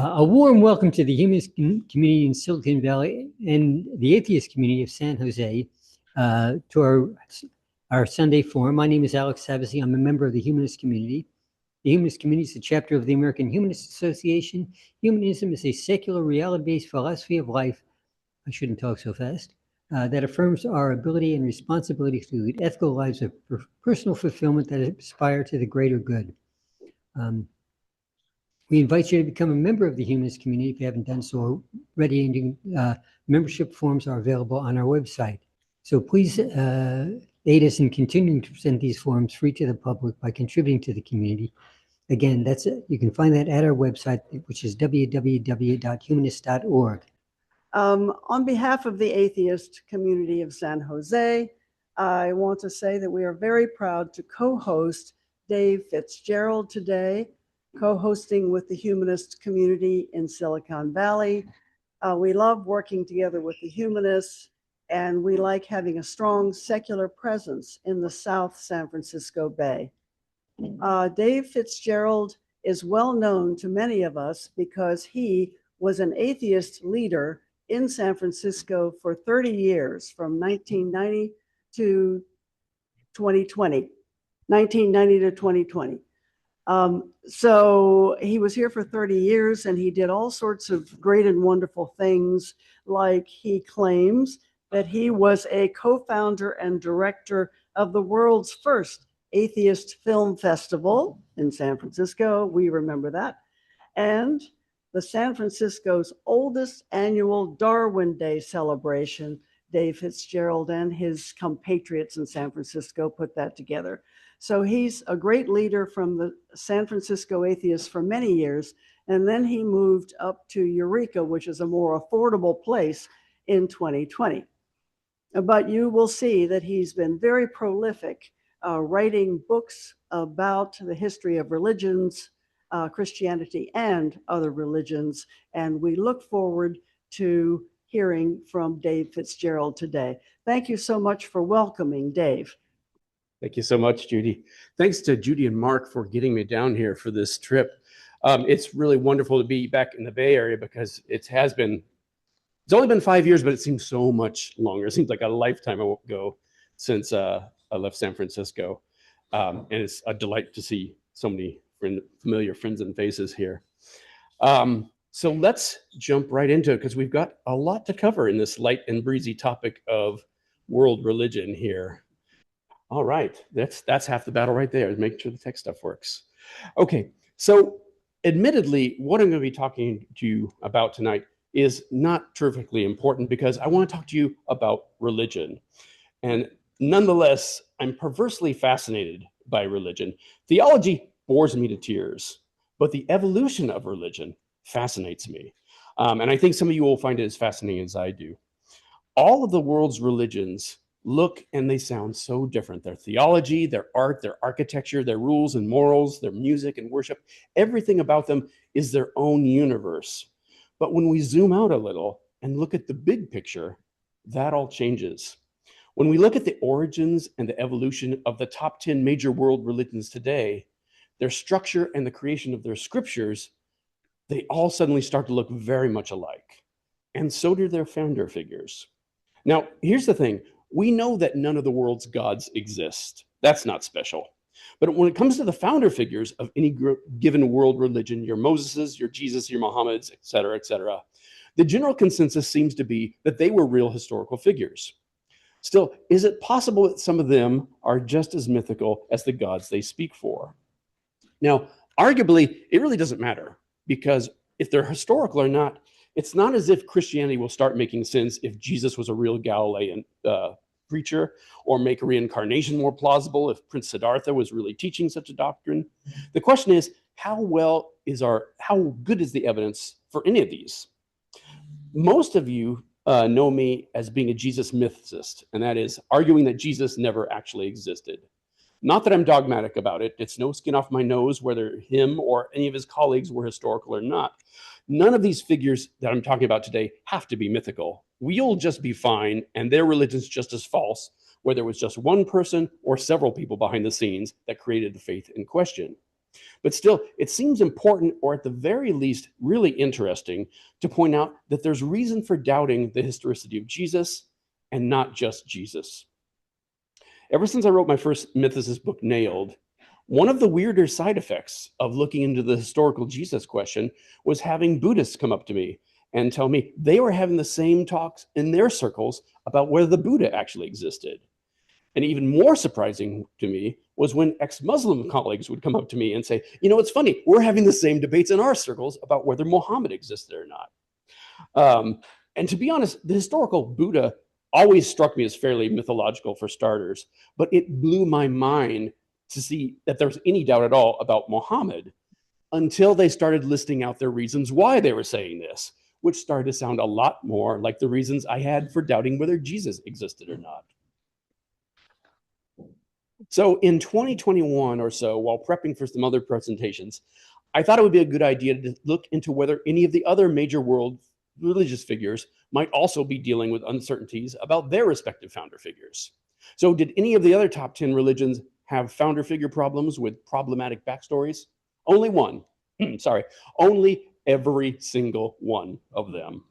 A warm welcome to the humanist community in Silicon Valley and the atheist community of San Jose to our Sunday forum. My name is Alex Savasi. I'm a member of the humanist community. The humanist community is a chapter of the American Humanist Association. Humanism is a secular, reality-based philosophy of life, I shouldn't talk so fast, that affirms our ability and responsibility to lead ethical lives of personal fulfillment that aspire to the greater good. We invite you to become a member of the humanist community if you haven't done so already. Membership forms are available on our website. So please aid us in continuing to present these forums free to the public by contributing to the community. Again, you can find that at our website, which is www.humanist.org. On behalf of the atheist community of San Jose, I want to say that we are very proud to co-host Dave Fitzgerald today, co-hosting with the humanist community in Silicon Valley. We love working together with the humanists, and we like having a strong secular presence in the South San Francisco Bay. Dave Fitzgerald is well known to many of us because he was an atheist leader in San Francisco for 30 years, from 1990 to 2020. So he was here for 30 years and he did all sorts of great and wonderful things, like he claims that he was a co-founder and director of the world's first atheist film festival in San Francisco. We remember that. And the San Francisco's oldest annual Darwin Day celebration. Dave Fitzgerald and his compatriots in San Francisco put that together. So he's a great leader from the San Francisco atheists for many years. And then he moved up to Eureka, which is a more affordable place, in 2020. But you will see that he's been very prolific, writing books about the history of religions, Christianity and other religions. And we look forward to hearing from Dave Fitzgerald today. Thank you so much for welcoming Dave. Thank you so much, Judy. Thanks to Judy and Mark for getting me down here for this trip. It's really wonderful to be back in the Bay Area because it's only been 5 years, but it seems so much longer. It seems like a lifetime ago since I left San Francisco. And it's a delight to see so many familiar friends and faces here. So let's jump right into it because we've got a lot to cover in this light and breezy topic of world religion here. All right, that's half the battle right there, making sure the tech stuff works. Okay, so admittedly, what I'm going to be talking to you about tonight is not terrifically important because I want to talk to you about religion. And nonetheless, I'm perversely fascinated by religion. Theology bores me to tears, but the evolution of religion fascinates me. And I think some of you will find it as fascinating as I do. All of the world's religions look and they sound so different. Their theology, their art, their architecture, their rules and morals, their music and worship, everything about them is their own universe. But when we zoom out a little and look at the big picture, that all changes. When we look at the origins and the evolution of the top 10 major world religions today, their structure and the creation of their scriptures, they all suddenly start to look very much alike. And so do their founder figures. Now, here's the thing. We know that none of the world's gods exist. That's not special. But when it comes to the founder figures of any given world religion, your Moseses, your Jesus, your Muhammads, et cetera, the general consensus seems to be that they were real historical figures. Still, is it possible that some of them are just as mythical as the gods they speak for? Now, arguably, it really doesn't matter because if they're historical or not, it's not as if Christianity will start making sense if Jesus was a real Galilean preacher, or make reincarnation more plausible if Prince Siddhartha was really teaching such a doctrine. The question is, how good is the evidence for any of these? Most of you know me as being a Jesus mythicist, and that is arguing that Jesus never actually existed. Not that I'm dogmatic about it. It's no skin off my nose whether him or any of his colleagues were historical or not. None of these figures that I'm talking about today have to be mythical. We'll just be fine, and their religion's just as false, whether it was just one person or several people behind the scenes that created the faith in question. But still, it seems important, or at the very least, really interesting, to point out that there's reason for doubting the historicity of Jesus, and not just Jesus. Ever since I wrote my first mythicist book, Nailed, one of the weirder side effects of looking into the historical Jesus question was having Buddhists come up to me and tell me they were having the same talks in their circles about whether the Buddha actually existed. And even more surprising to me was when ex-Muslim colleagues would come up to me and say, you know, it's funny, we're having the same debates in our circles about whether Muhammad existed or not. And to be honest, the historical Buddha always struck me as fairly mythological for starters, but it blew my mind to see that there's any doubt at all about Muhammad until they started listing out their reasons why they were saying this, which started to sound a lot more like the reasons I had for doubting whether Jesus existed or not. So in 2021 or so, while prepping for some other presentations, I thought it would be a good idea to look into whether any of the other major world religious figures might also be dealing with uncertainties about their respective founder figures. So did any of the other top 10 religions have founder figure problems with problematic backstories? Only one. Sorry, only every single one of them.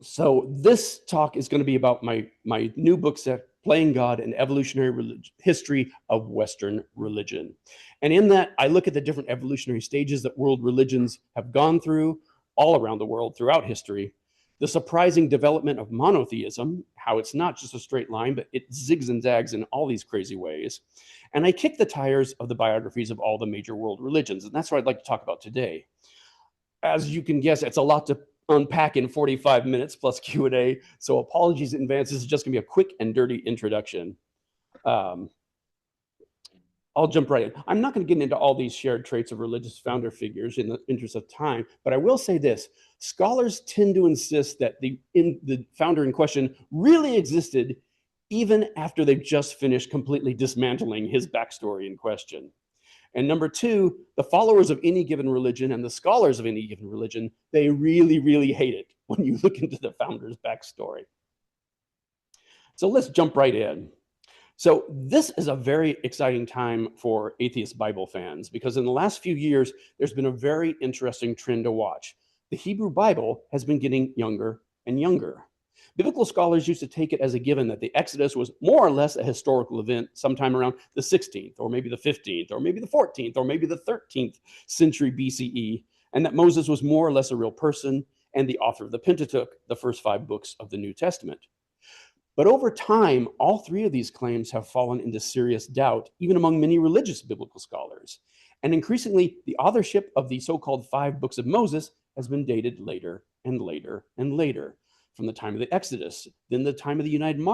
So this talk is going to be about my new book set, Playing God, an Evolutionary History of Western Religion. And in that, I look at the different evolutionary stages that world religions have gone through all around the world throughout history, the surprising development of monotheism, how it's not just a straight line, but it zigs and zags in all these crazy ways. And I kick the tires of the biographies of all the major world religions. And that's what I'd like to talk about today. As you can guess, it's a lot to unpack in 45 minutes plus Q&A. So apologies in advance. This is just gonna be a quick and dirty introduction. I'll jump right in. I'm not gonna get into all these shared traits of religious founder figures in the interest of time, but I will say this. Scholars tend to insist that the founder in question really existed even after they've just finished completely dismantling his backstory in question. And number two, the followers of any given religion and the scholars of any given religion, they really, really hate it when you look into the founder's backstory. So let's jump right in. So this is a very exciting time for atheist Bible fans because in the last few years, there's been a very interesting trend to watch. The Hebrew Bible has been getting younger and younger. Biblical scholars used to take it as a given that the Exodus was more or less a historical event sometime around the 16th, or maybe the 15th, or maybe the 14th, or maybe the 13th century BCE, and that Moses was more or less a real person and the author of the Pentateuch, the first 5 books of the New Testament. But over time, all 3 of these claims have fallen into serious doubt, even among many religious biblical scholars. And increasingly, the authorship of the so-called 5 books of Moses has been dated later and later and later. From the time of the Exodus, then the time of the United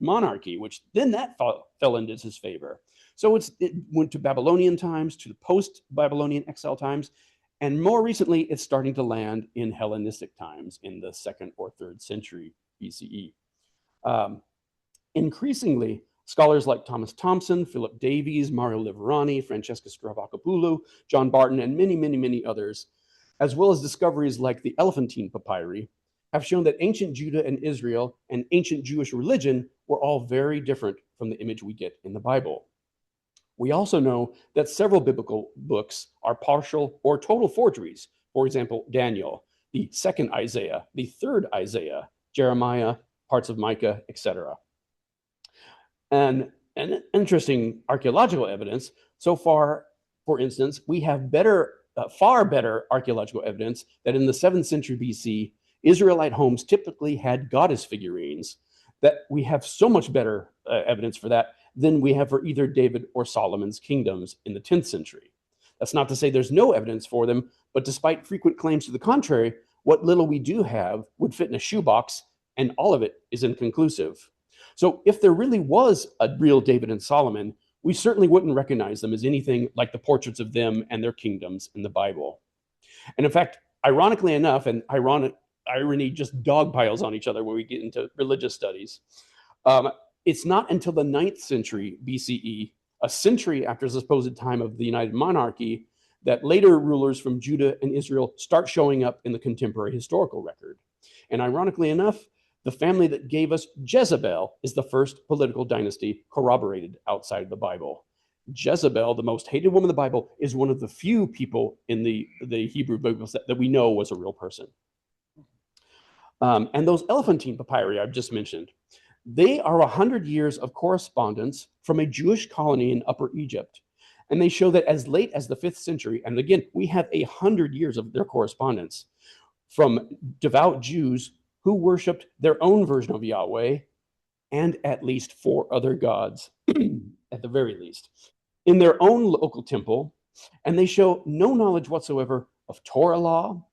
Monarchy, which then that fell into his favor. So it went to Babylonian times, to the post-Babylonian exile times, and more recently, it's starting to land in Hellenistic times in the 2nd or 3rd century BCE. Increasingly, scholars like Thomas Thompson, Philip Davies, Mario Liverani, Francesca Stravacopoulou, John Barton, and many, many, many others, as well as discoveries like the Elephantine Papyri, have shown that ancient Judah and Israel and ancient Jewish religion were all very different from the image we get in the Bible. We also know that several biblical books are partial or total forgeries. For example, Daniel, the 2nd Isaiah, the 3rd Isaiah, Jeremiah, parts of Micah, etc. And interesting archaeological evidence, so far, for instance, we have far better archaeological evidence that in the 7th century BC, Israelite homes typically had goddess figurines, that we have so much better evidence for that than we have for either David or Solomon's kingdoms in the 10th century. That's not to say there's no evidence for them, but despite frequent claims to the contrary, what little we do have would fit in a shoebox, and all of it is inconclusive. So if there really was a real David and Solomon, we certainly wouldn't recognize them as anything like the portraits of them and their kingdoms in the Bible. And in fact, ironically enough, and irony just dogpiles on each other when we get into religious studies. It's not until the 9th century BCE, a century after the supposed time of the United Monarchy, that later rulers from Judah and Israel start showing up in the contemporary historical record. And ironically enough, the family that gave us Jezebel is the first political dynasty corroborated outside the Bible. Jezebel, the most hated woman in the Bible, is one of the few people in the Hebrew Bible that we know was a real person. And those Elephantine papyri I've just mentioned, they are 100 years of correspondence from a Jewish colony in Upper Egypt. And they show that as late as the 5th century, and again, we have 100 years of their correspondence from devout Jews who worshiped their own version of Yahweh and at least 4 other gods, at the very least, in their own local temple. And they show no knowledge whatsoever of Torah law,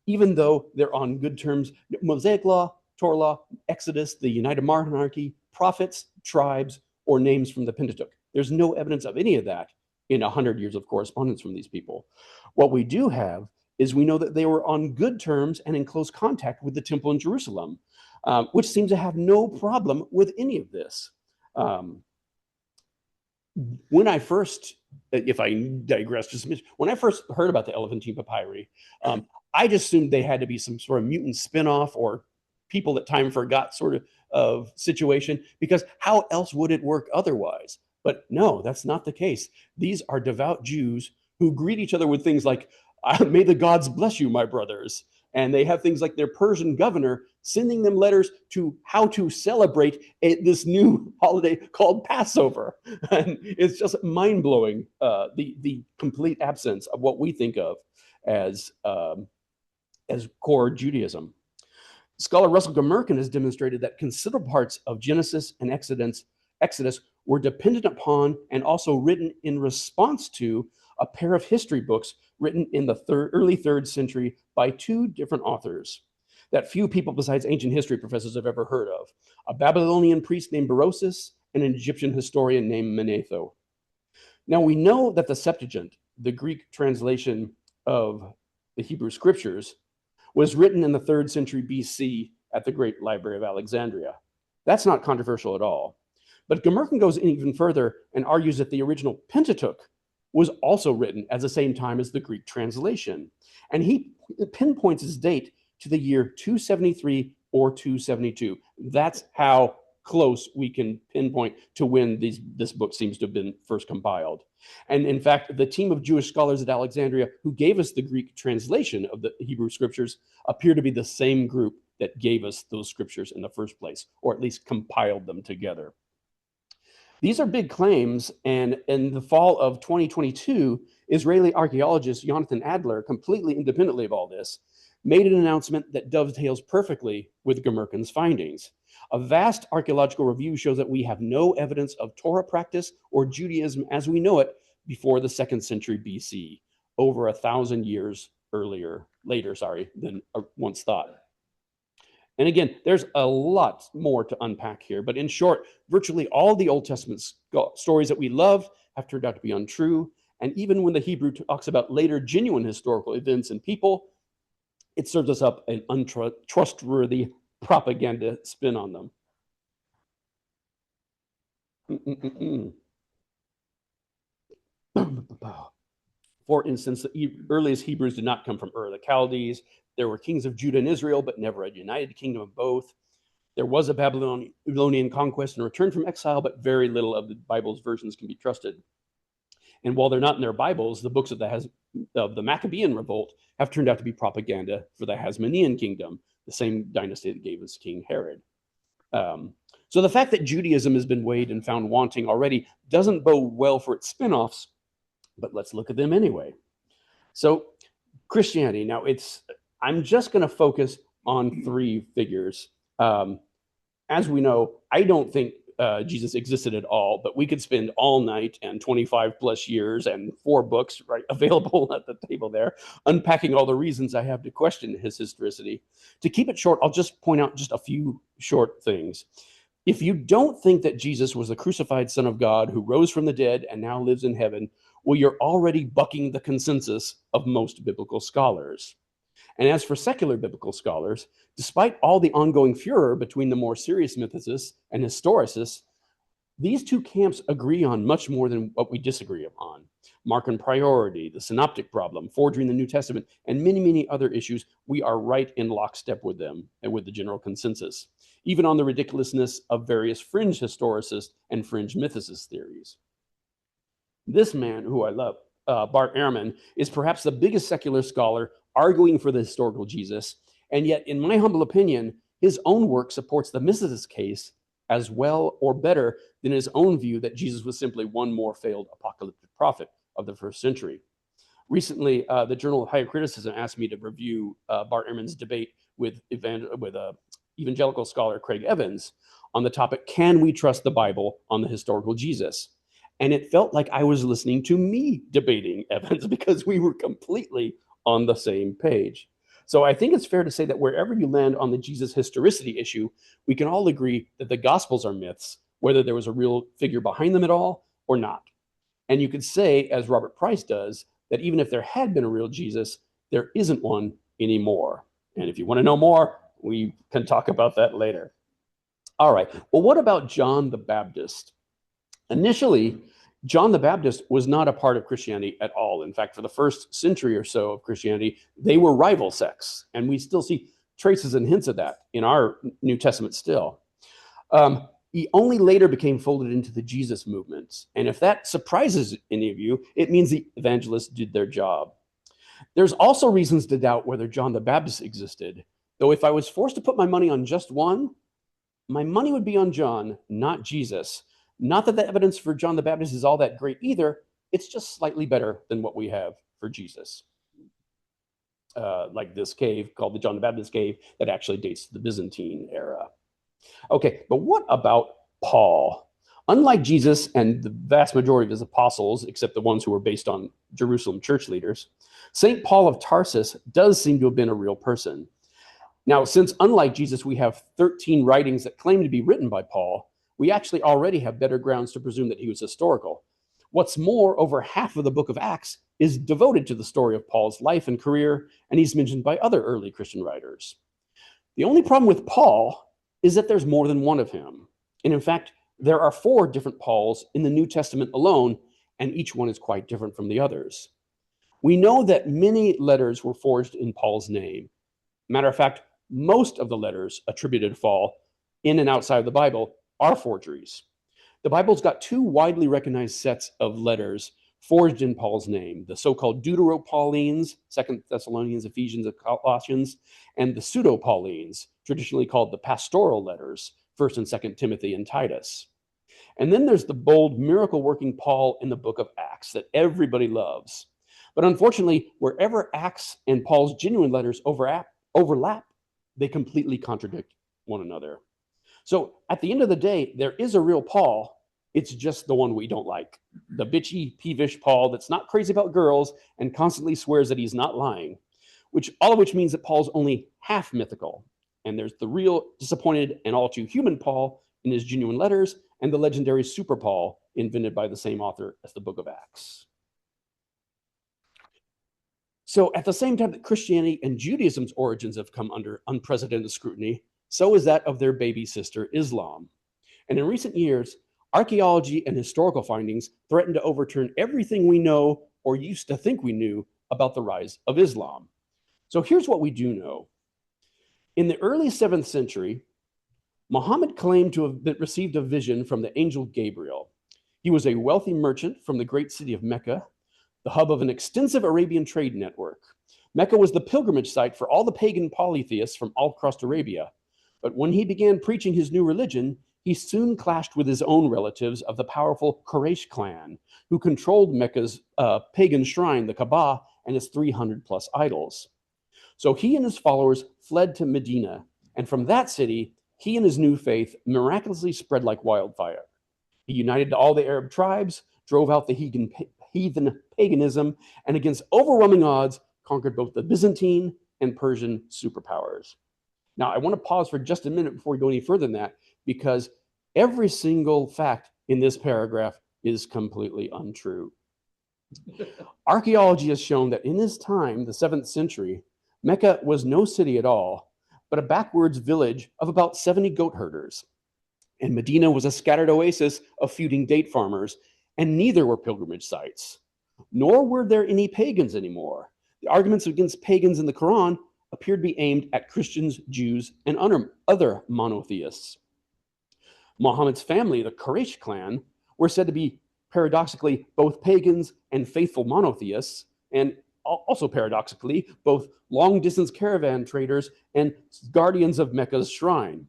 even though they're on good terms. Mosaic law, Torah law, Exodus, the United Monarchy, prophets, tribes, or names from the Pentateuch. There's no evidence of any of that in 100 years of correspondence from these people. What we do have is we know that they were on good terms and in close contact with the temple in Jerusalem, which seems to have no problem with any of this. When I first, if I digress just a minute, when I first heard about the Elephantine papyri, I just assumed they had to be some sort of mutant spinoff or people that time forgot sort of situation, because how else would it work otherwise? But no, that's not the case. These are devout Jews who greet each other with things like, may the gods bless you, my brothers. And they have things like their Persian governor sending them letters to how to celebrate this new holiday called Passover. And it's just mind-blowing, the complete absence of what we think of as core Judaism. Scholar Russell Gummerkin has demonstrated that considerable parts of Genesis and Exodus were dependent upon and also written in response to a pair of history books written in the early 3rd century by 2 different authors that few people besides ancient history professors have ever heard of: a Babylonian priest named Berosus and an Egyptian historian named Manetho. Now, we know that the Septuagint, the Greek translation of the Hebrew scriptures, was written in the 3rd century BC at the Great Library of Alexandria. That's not controversial at all. But Gummerkin goes even further and argues that the original Pentateuch was also written at the same time as the Greek translation. And he pinpoints its date to the year 273 or 272. That's how close we can pinpoint to when this book seems to have been first compiled. And in fact, the team of Jewish scholars at Alexandria who gave us the Greek translation of the Hebrew scriptures appear to be the same group that gave us those scriptures in the first place, or at least compiled them together. These are big claims, and in the fall of 2022, Israeli archaeologist Jonathan Adler, completely independently of all this, made an announcement that dovetails perfectly with Gummerkin's findings. A vast archaeological review shows that we have no evidence of Torah practice or Judaism as we know it before the 2nd century BC, over 1,000 years later than once thought. And again, there's a lot more to unpack here, but in short, virtually all the Old Testament stories that we love have turned out to be untrue. And even when the Hebrew talks about later genuine historical events and people, it serves us up an untrustworthy propaganda spin on them. For instance, the earliest Hebrews did not come from Ur of the Chaldees. There were kings of Judah and Israel, but never a united kingdom of both. There was a Babylonian conquest and return from exile, but very little of the Bible's versions can be trusted. And while they're not in their Bibles, the books of the Maccabean revolt have turned out to be propaganda for the Hasmonean kingdom, the same dynasty that gave us King Herod. So the fact that Judaism has been weighed and found wanting already doesn't bode well for its spin-offs, but let's look at them anyway. So Christianity, now I'm just going to focus on 3 figures. As we know, I don't think Jesus existed at all, but we could spend all night and 25 plus years and 4 books available at the table there, unpacking all the reasons I have to question his historicity. To keep it short, I'll just point out just a few short things. If you don't think that Jesus was the crucified Son of God who rose from the dead and now lives in heaven, well, you're already bucking the consensus of most biblical scholars. And as for secular biblical scholars, despite all the ongoing furor between the more serious mythicists and historicists, these 2 camps agree on much more than what we disagree upon. Markan priority, the synoptic problem, forgery in the New Testament, and many, many other issues, we are right in lockstep with them and with the general consensus, even on the ridiculousness of various fringe historicists and fringe mythicist theories. This man, who I love, Bart Ehrman, is perhaps the biggest secular scholar arguing for the historical Jesus, and yet, in my humble opinion, his own work supports the mysticist case as well or better than his own view that Jesus was simply one more failed apocalyptic prophet of the first century. Recently, the Journal of Higher Criticism asked me to review Bart Ehrman's debate with evangelical scholar Craig Evans on the topic, can we trust the Bible on the historical Jesus? And it felt like I was listening to me debating Evans because we were completely on the same page. So I think it's fair to say that wherever you land on the Jesus historicity issue, we can all agree that the Gospels are myths, whether there was a real figure behind them at all or not. And you could say, as Robert Price does, that even if there had been a real Jesus, there isn't one anymore. And if you want to know more, we can talk about that later. All right, well, what about John the Baptist? Initially, John the Baptist was not a part of Christianity at all. In fact, for the first century or so of Christianity, they were rival sects. And we still see traces and hints of that in our New Testament still. He only later became folded into the Jesus movement. And if that surprises any of you, it means the evangelists did their job. There's also reasons to doubt whether John the Baptist existed, though if I was forced to put my money on just one, my money would be on John, not Jesus. Not that the evidence for John the Baptist is all that great either, it's just slightly better than what we have for Jesus. Like this cave called the John the Baptist cave that actually dates to the Byzantine era. Okay, but what about Paul? Unlike Jesus and the vast majority of his apostles, except the ones who were based on Jerusalem church leaders, St. Paul of Tarsus does seem to have been a real person. Now, since unlike Jesus, we have 13 writings that claim to be written by Paul, we actually already have better grounds to presume that he was historical. What's more, over half of the book of Acts is devoted to the story of Paul's life and career, and he's mentioned by other early Christian writers. The only problem with Paul is that there's more than one of him. And in fact, there are 4 different Pauls in the New Testament alone, and each one is quite different from the others. We know that many letters were forged in Paul's name. Matter of fact, most of the letters attributed to Paul in and outside of the Bible are forgeries. The Bible's got 2 widely recognized sets of letters forged in Paul's name, the so-called Deutero-Paulines, 2 Thessalonians, Ephesians, and Colossians, and the Pseudo-Paulines, traditionally called the pastoral letters, 1 and 2 Timothy and Titus. And then there's the bold miracle-working Paul in the book of Acts that everybody loves. But unfortunately, wherever Acts and Paul's genuine letters overlap, they completely contradict one another. So at the end of the day, there is a real Paul. It's just the one we don't like. The bitchy, peevish Paul that's not crazy about girls and constantly swears that he's not lying, all of which means that Paul's only half mythical. And there's the real disappointed and all too human Paul in his genuine letters and the legendary Super Paul invented by the same author as the book of Acts. So at the same time that Christianity and Judaism's origins have come under unprecedented scrutiny, so is that of their baby sister, Islam. And in recent years, archaeology and historical findings threaten to overturn everything we know or used to think we knew about the rise of Islam. So here's what we do know. In the early 7th century, Muhammad claimed to have received a vision from the angel Gabriel. He was a wealthy merchant from the great city of Mecca, the hub of an extensive Arabian trade network. Mecca was the pilgrimage site for all the pagan polytheists from all across Arabia. But when he began preaching his new religion, he soon clashed with his own relatives of the powerful Quraysh clan, who controlled Mecca's pagan shrine, the Kaaba, and its 300 plus idols. So he and his followers fled to Medina, and from that city, he and his new faith miraculously spread like wildfire. He united all the Arab tribes, drove out the heathen paganism, and against overwhelming odds, conquered both the Byzantine and Persian superpowers. Now, I want to pause for just a minute before we go any further than that, because every single fact in this paragraph is completely untrue. Archaeology has shown that in this time, the 7th century, Mecca was no city at all, but a backwoods village of about 70 goat herders. And Medina was a scattered oasis of feuding date farmers, and neither were pilgrimage sites, nor were there any pagans anymore. The arguments against pagans in the Quran appeared to be aimed at Christians, Jews, and other monotheists. Muhammad's family, the Quraysh clan, were said to be paradoxically, both pagans and faithful monotheists, and also paradoxically, both long-distance caravan traders and guardians of Mecca's shrine.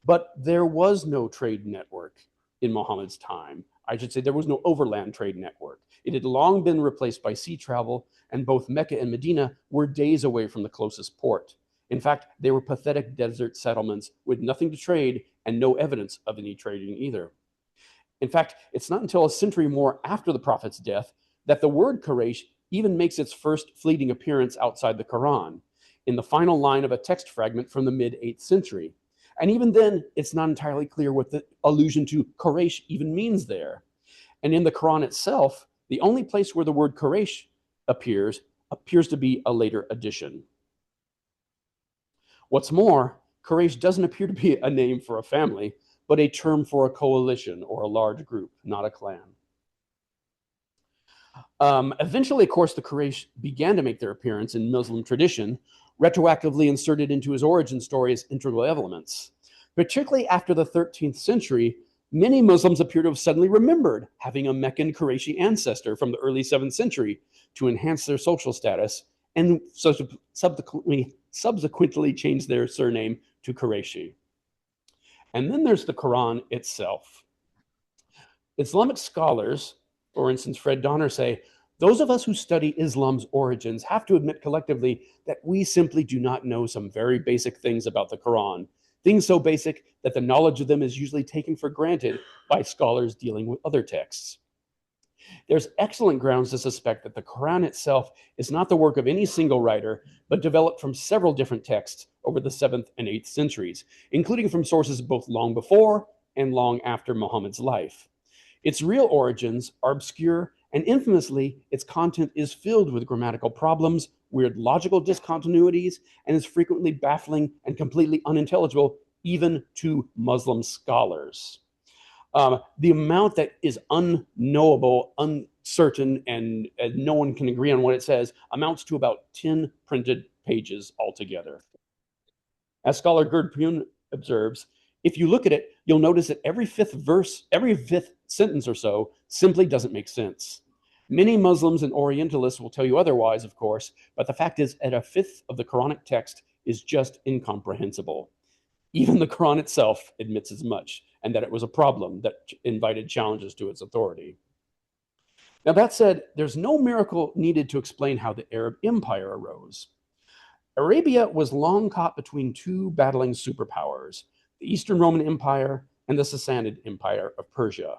But there was no trade network in Muhammad's time. I should say there was no overland trade network. It had long been replaced by sea travel, and both Mecca and Medina were days away from the closest port. In fact, they were pathetic desert settlements with nothing to trade and no evidence of any trading either. In fact, it's not until a century more after the Prophet's death that the word Quraysh even makes its first fleeting appearance outside the Quran, in the final line of a text fragment from the mid-8th century. And even then, it's not entirely clear what the allusion to Quraysh even means there. And in the Quran itself, the only place where the word Quraysh appears to be a later addition. What's more, Quraysh doesn't appear to be a name for a family, but a term for a coalition or a large group, not a clan. Eventually, of course, the Quraysh began to make their appearance in Muslim tradition, retroactively inserted into his origin story as integral elements. Particularly after the 13th century, many Muslims appear to have suddenly remembered having a Meccan Qurayshi ancestor from the early 7th century to enhance their social status, and subsequently changed their surname to Qurayshi. And then there's the Quran itself. Islamic scholars, for instance, Fred Donner, say, those of us who study Islam's origins have to admit collectively that we simply do not know some very basic things about the Quran, things so basic that the knowledge of them is usually taken for granted by scholars dealing with other texts. There's excellent grounds to suspect that the Quran itself is not the work of any single writer, but developed from several different texts over the 7th and 8th centuries, including from sources both long before and long after Muhammad's life. Its real origins are obscure, and infamously, its content is filled with grammatical problems, weird logical discontinuities, and is frequently baffling and completely unintelligible, even to Muslim scholars. The amount that is unknowable, uncertain, and no one can agree on what it says amounts to about 10 printed pages altogether. As scholar Gerd Pune observes, if you look at it, you'll notice that every fifth sentence or so simply doesn't make sense. Many Muslims and Orientalists will tell you otherwise, of course, but the fact is that a fifth of the Quranic text is just incomprehensible. Even the Quran itself admits as much, and that it was a problem that invited challenges to its authority. Now, that said, there's no miracle needed to explain how the Arab Empire arose. Arabia was long caught between two battling superpowers, the Eastern Roman Empire and the Sassanid Empire of Persia.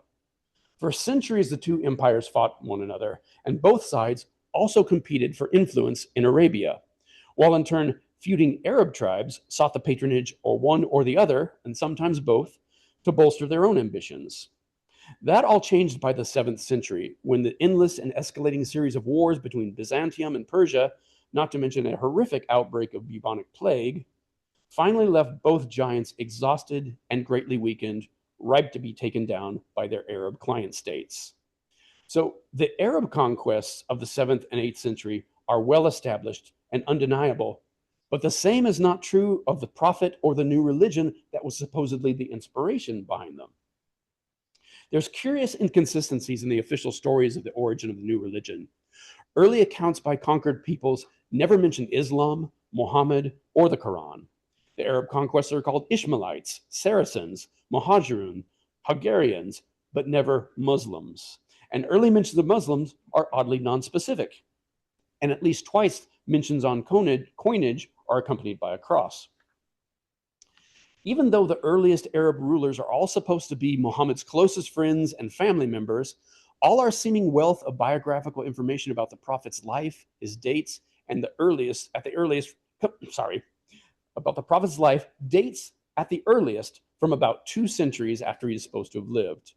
For centuries, the two empires fought one another, and both sides also competed for influence in Arabia, while in turn, feuding Arab tribes sought the patronage of one or the other, and sometimes both, to bolster their own ambitions. That all changed by the 7th century, when the endless and escalating series of wars between Byzantium and Persia, not to mention a horrific outbreak of bubonic plague, finally left both giants exhausted and greatly weakened, ripe to be taken down by their Arab client states. So the Arab conquests of the 7th and 8th century are well established and undeniable, but the same is not true of the prophet or the new religion that was supposedly the inspiration behind them. There's curious inconsistencies in the official stories of the origin of the new religion. Early accounts by conquered peoples never mention Islam, Muhammad, or the Quran. The Arab conquests are called Ishmaelites, Saracens, Muhajirun, Hagarians, but never Muslims. And early mentions of Muslims are oddly nonspecific. And at least twice, mentions on coinage are accompanied by a cross. Even though the earliest Arab rulers are all supposed to be Muhammad's closest friends and family members, all our seeming wealth of biographical information about the prophet's life, his dates, and about the prophet's life dates at the earliest from about 2 centuries after he is supposed to have lived.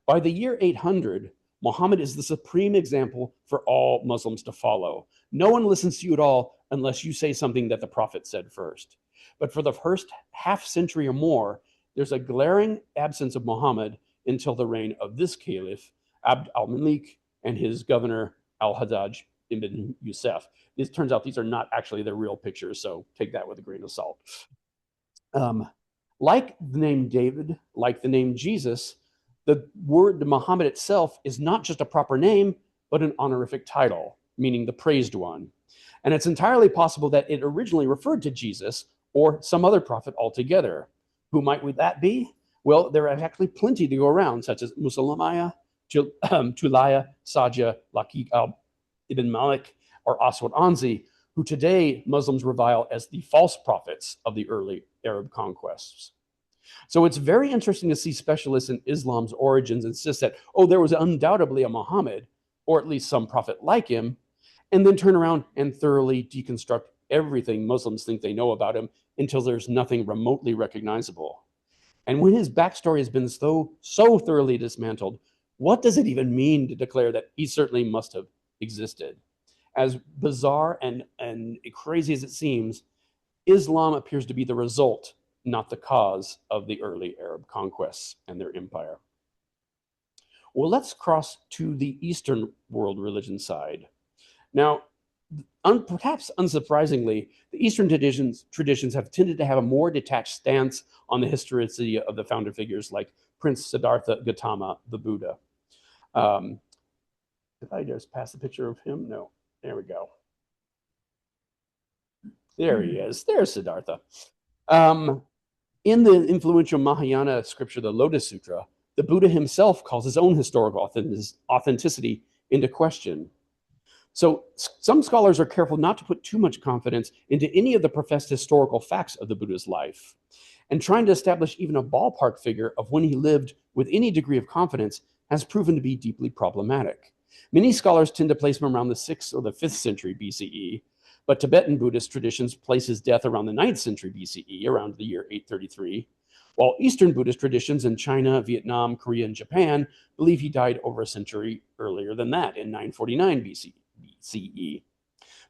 By the year 800, Muhammad is the supreme example for all Muslims to follow. No one listens to you at all unless you say something that the prophet said first. But for the first half century or more, there's a glaring absence of Muhammad until the reign of this caliph, Abd al-Malik, and his governor, al-Hajjaj ibn Yusuf. It turns out these are not actually their real pictures, so take that with a grain of salt. Like the name David, like the name Jesus, The word Muhammad itself is not just a proper name, but an honorific title, meaning the praised one. And it's entirely possible that it originally referred to Jesus or some other prophet altogether. Who might that be? Well, there are actually plenty to go around, such as Musalamaya, Tulaya, Sajja, Laqiq ibn Malik, or Aswad Anzi, who today Muslims revile as the false prophets of the early Arab conquests. So it's very interesting to see specialists in Islam's origins insist that, oh, there was undoubtedly a Muhammad, or at least some prophet like him, and then turn around and thoroughly deconstruct everything Muslims think they know about him until there's nothing remotely recognizable. And when his backstory has been so thoroughly dismantled, what does it even mean to declare that he certainly must have existed? As bizarre and crazy as it seems, Islam appears to be the result, not the cause, of the early Arab conquests and their empire. Well, let's cross to the Eastern world religion side. Now, perhaps unsurprisingly, the Eastern traditions have tended to have a more detached stance on the historicity of the founder figures like Prince Siddhartha Gautama, the Buddha. Did I just pass the picture of him? No. There we go. There he is. There's Siddhartha. In the influential Mahayana scripture, the Lotus Sutra, the Buddha himself calls his own historical authenticity into question. So some scholars are careful not to put too much confidence into any of the professed historical facts of the Buddha's life. And trying to establish even a ballpark figure of when he lived with any degree of confidence has proven to be deeply problematic. Many scholars tend to place him around the 6th or the 5th century BCE, but Tibetan Buddhist traditions place his death around the 9th century BCE, around the year 833, while Eastern Buddhist traditions in China, Vietnam, Korea, and Japan believe he died over a century earlier than that, in 949 BCE.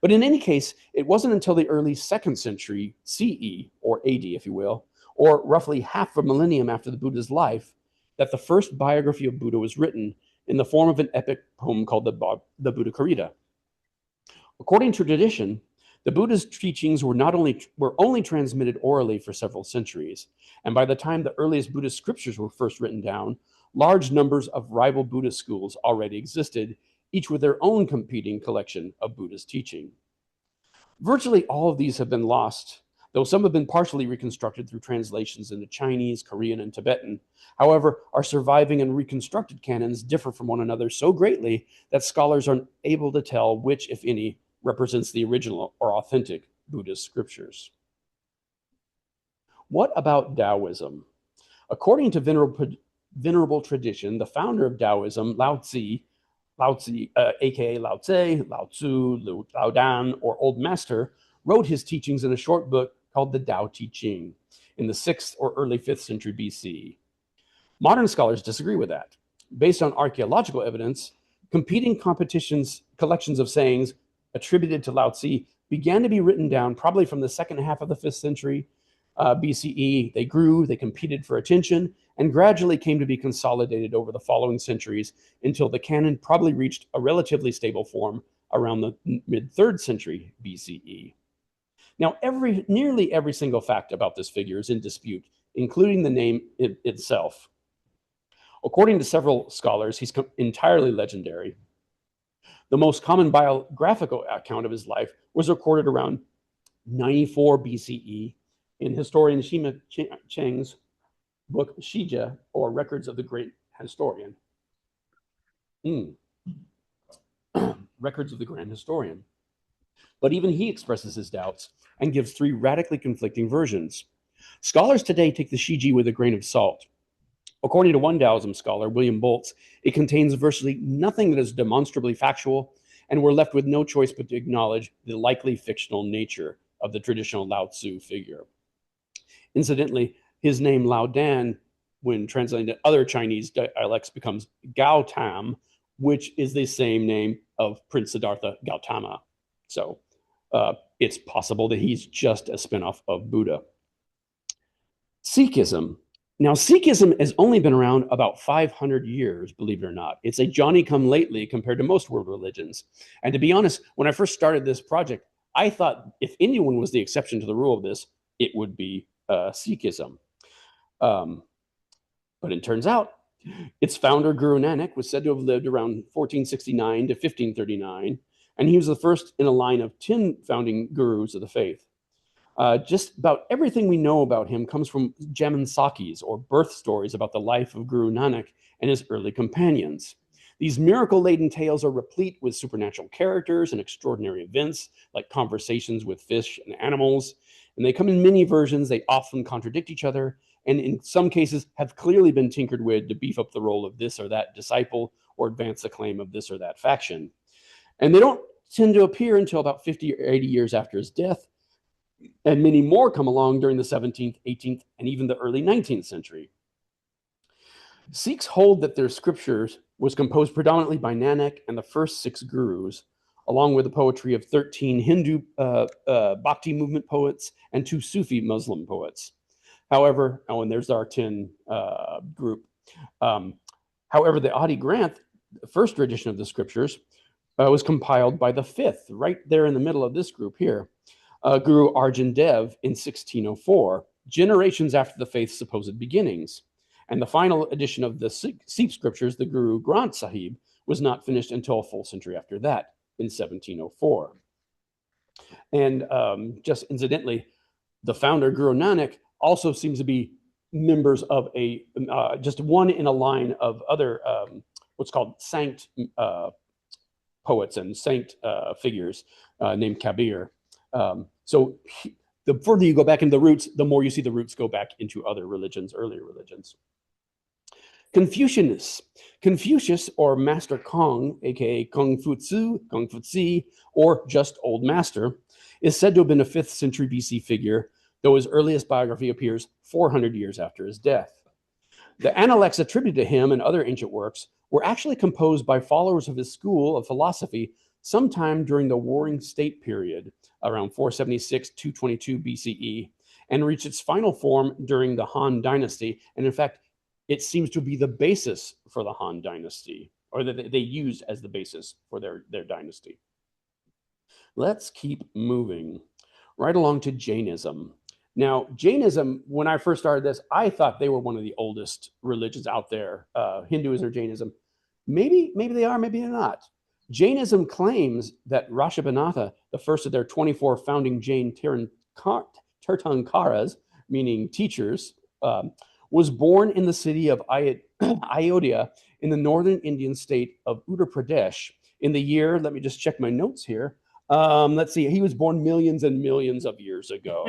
But in any case, it wasn't until the early 2nd century CE, or AD, if you will, or roughly half a millennium after the Buddha's life, that the first biography of Buddha was written in the form of an epic poem called the Buddha Karita. According to tradition, the Buddha's teachings were only transmitted orally for several centuries, and by the time the earliest Buddhist scriptures were first written down, large numbers of rival Buddhist schools already existed, each with their own competing collection of Buddha's teaching. Virtually all of these have been lost, though some have been partially reconstructed through translations into Chinese, Korean, and Tibetan. However, our surviving and reconstructed canons differ from one another so greatly that scholars are unable to tell which, if any, represents the original or authentic Buddhist scriptures. What about Daoism? According to venerable tradition, the founder of Daoism, Lao Tzu, aka Lao Tse, Lao Tzu, Lao Dan, or Old Master, wrote his teachings in a short book called the Tao Te Ching in the 6th or early 5th century BC. Modern scholars disagree with that. Based on archaeological evidence, competing collections of sayings attributed to Lao Tzu began to be written down probably from the second half of the 5th century BCE. They grew, they competed for attention, and gradually came to be consolidated over the following centuries until the canon probably reached a relatively stable form around the mid-3rd century BCE. Now, nearly every single fact about this figure is in dispute, including the name itself. According to several scholars, he's entirely legendary. The most common biographical account of his life was recorded around 94 BCE in historian Shima Cheng's book Shija, or Records of the Great Historian. Records of the Grand Historian. But even he expresses his doubts and gives 3 radically conflicting versions. Scholars today take the Shiji with a grain of salt. According to one Daoism scholar, William Boltz, it contains virtually nothing that is demonstrably factual, and we're left with no choice but to acknowledge the likely fictional nature of the traditional Lao Tzu figure. Incidentally, his name Lao Dan, when translated to other Chinese dialects, becomes Gao Tam, which is the same name of Prince Siddhartha Gautama. So it's possible that he's just a spinoff of Buddha. Sikhism. Now, Sikhism has only been around about 500 years, believe it or not. It's a Johnny-come-lately compared to most world religions. And to be honest, when I first started this project, I thought if anyone was the exception to the rule of this, it would be Sikhism. But it turns out Its founder, Guru Nanak, was said to have lived around 1469 to 1539, and he was the first in a line of 10 founding gurus of the faith. Just about everything we know about him comes from Jamansakis, or birth stories about the life of Guru Nanak and his early companions. These miracle-laden tales are replete with supernatural characters and extraordinary events, like conversations with fish and animals, and they come in many versions. They often contradict each other, and in some cases have clearly been tinkered with to beef up the role of this or that disciple or advance the claim of this or that faction. And they don't tend to appear until about 50 or 80 years after his death, and many more come along during the 17th, 18th, and even the early 19th century. Sikhs hold that their scriptures was composed predominantly by Nanak and the first 6 gurus, along with the poetry of 13 Hindu Bhakti movement poets and 2 Sufi Muslim poets. However, and there's our 10 group. However, the Adi Granth, the first edition of the scriptures, was compiled by the 5th, right there in the middle of this group here, Guru Arjan Dev in 1604, generations after the faith's supposed beginnings. And the final edition of the Sikh scriptures, the Guru Granth Sahib, was not finished until a full century after that, in 1704. And just incidentally, the founder, Guru Nanak, also seems to be members of a, just one in a line of other, what's called sanct poets and sanct figures named Kabir. The further you go back into the roots, the more you see the roots go back into other religions, earlier religions. Confucius, or Master Kong, aka Kung Fu Tzu, or just Old Master, is said to have been a 5th century BC figure, though his earliest biography appears 400 years after his death. The Analects attributed to him and other ancient works were actually composed by followers of his school of philosophy sometime during the Warring State period, around 476 to 222 BCE, and reached its final form during the Han Dynasty. And in fact, it seems to be the basis for the Han Dynasty, or that they used as the basis for their dynasty. Let's keep moving right along to Jainism. Now, Jainism, when I first started this, I thought they were one of the oldest religions out there, Hinduism or Jainism. Maybe they are, maybe they're not. Jainism claims that Rishabhanatha, the first of their 24 founding Jain Tirthankaras, meaning teachers, was born in the city of Ayodhya in the northern Indian state of Uttar Pradesh in the year, let me just check my notes here. Let's see, he was born millions and millions of years ago.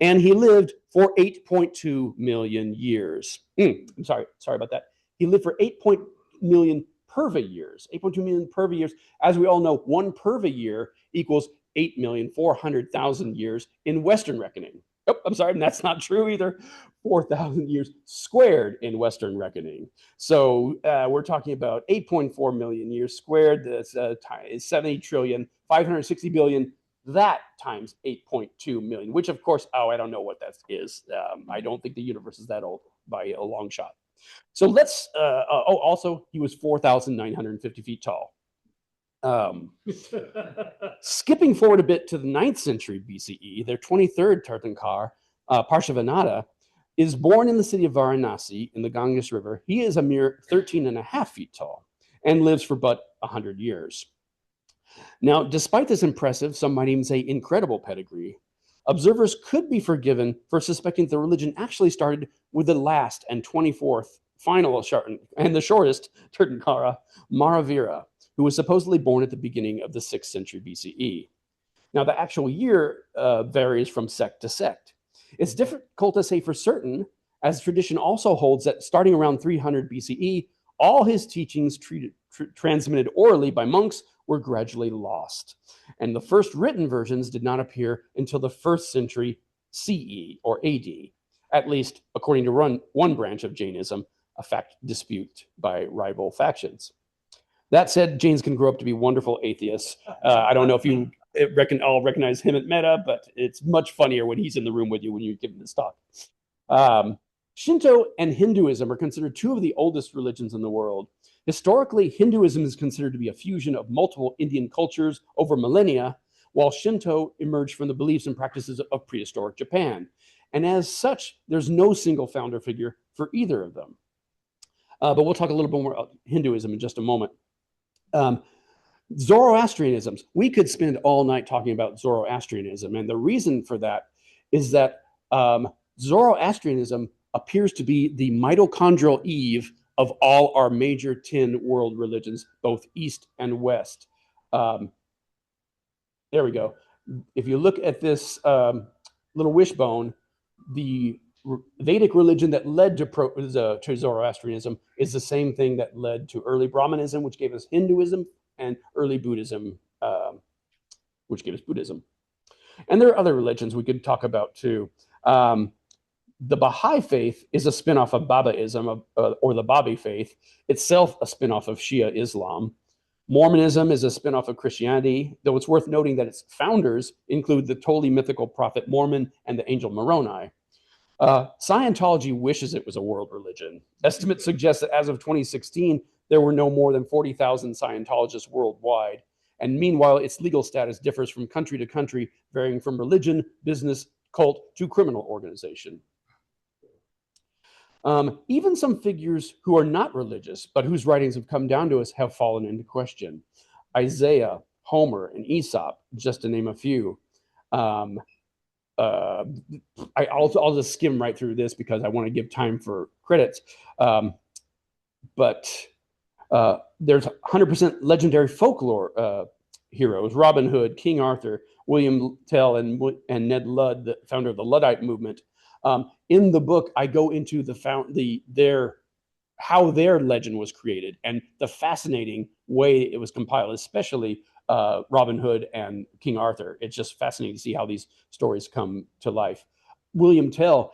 And he lived for 8.2 million years. I'm sorry about that. He lived for 8.2 million Purva years, 8.2 million Purva years. As we all know, 1 Purva year equals 8,400,000 years in Western reckoning. Oh, I'm sorry, that's not true either. 4,000 years squared in Western reckoning. So we're talking about 8.4 million years squared. That's 70 trillion, 560 billion. That times 8.2 million, which of course, I don't know what that is. I don't think the universe is that old by a long shot. So let's, also he was 4,950 feet tall. Skipping forward a bit to the 9th century BCE, their 23rd Tirthankar, Parshavanatha, is born in the city of Varanasi in the Ganges River. He is a mere 13.5 feet tall and lives for but 100 years. Now, despite this impressive, some might even say incredible pedigree, observers could be forgiven for suspecting the religion actually started with the last and 24th final and the shortest Tirthankara, Mahavira, who was supposedly born at the beginning of the 6th century BCE. Now, the actual year varies from sect to sect. It's difficult to say for certain, as tradition also holds that starting around 300 BCE, all his teachings transmitted orally by monks were gradually lost. And the first written versions did not appear until the 1st century CE or AD, at least according to one branch of Jainism, a fact disputed by rival factions. That said, Jains can grow up to be wonderful atheists. I don't know if you all recognize him at Meta, but it's much funnier when he's in the room with you when you're giving this talk. Shinto and Hinduism are considered 2 of the oldest religions in the world. Historically, Hinduism is considered to be a fusion of multiple Indian cultures over millennia, while Shinto emerged from the beliefs and practices of prehistoric Japan. And as such, there's no single founder figure for either of them. but we'll talk a little bit more about Hinduism in just a moment. Zoroastrianism. We could spend all night talking about Zoroastrianism, and the reason for that is that Zoroastrianism appears to be the mitochondrial Eve of all our major 10 world religions, both East and West. There we go. If you look at this little wishbone, the Vedic religion that led to Zoroastrianism is the same thing that led to early Brahmanism, which gave us Hinduism, and early Buddhism, which gave us Buddhism. And there are other religions we could talk about too. The Baha'i faith is a spinoff of Babaism, or the Babi faith, itself a spinoff of Shia Islam. Mormonism is a spinoff of Christianity, though it's worth noting that its founders include the totally mythical prophet Mormon and the angel Moroni. Scientology wishes it was a world religion. Estimates suggest that as of 2016, there were no more than 40,000 Scientologists worldwide. And meanwhile, its legal status differs from country to country, varying from religion, business, cult, to criminal organization. Even some figures who are not religious, but whose writings have come down to us, have fallen into question. Isaiah, Homer, and Aesop, just to name a few. I'll just skim right through this because I want to give time for credits. But there's 100% legendary folklore heroes: Robin Hood, King Arthur, William Tell, and Ned Ludd, the founder of the Luddite movement. In the book, I go into how their legend was created and the fascinating way it was compiled, especially Robin Hood and King Arthur. It's just fascinating to see how these stories come to life. William Tell,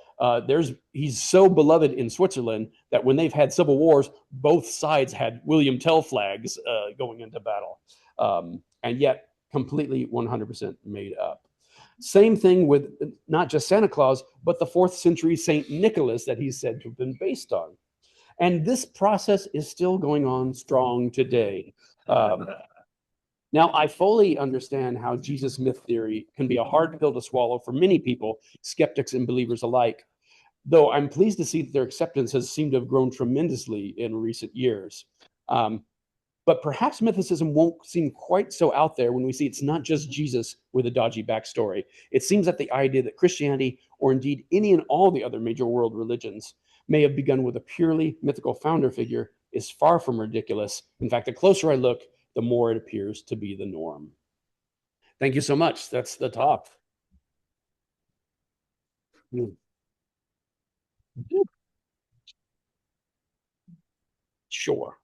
he's so beloved in Switzerland that when they've had civil wars, both sides had William Tell flags going into battle, and yet completely 100% made up. Same thing with not just Santa Claus, but the 4th century Saint Nicholas that he's said to have been based on. And this process is still going on strong today. Now, I fully understand how Jesus myth theory can be a hard pill to swallow for many people, skeptics and believers alike, though I'm pleased to see that their acceptance has seemed to have grown tremendously in recent years. But perhaps mythicism won't seem quite so out there when we see it's not just Jesus with a dodgy backstory. It seems that the idea that Christianity, or indeed any and all the other major world religions, may have begun with a purely mythical founder figure is far from ridiculous. In fact, the closer I look, the more it appears to be the norm. Thank you so much. That's the top. Sure.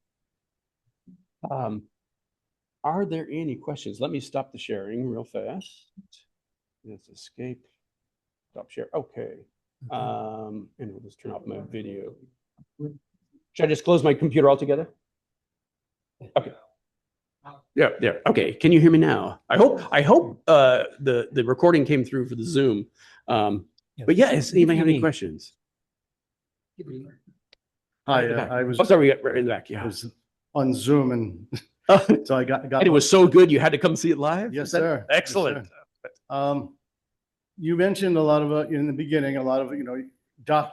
Are there any questions? Let me stop the sharing real fast. Let's escape. Stop share. Okay. And we'll just turn off my video. Should I just close my computer altogether? Okay. Yeah, there. Okay. Can you hear me now? I hope the recording came through for the Zoom. But yeah, does anybody have any questions? Hi, I was. Oh, sorry, right in the back. Yeah. I was on Zoom, and so I got. And it was so good, you had to come see it live. Yes, sir. Excellent. Yes, sir. You mentioned a lot of in the beginning, a lot of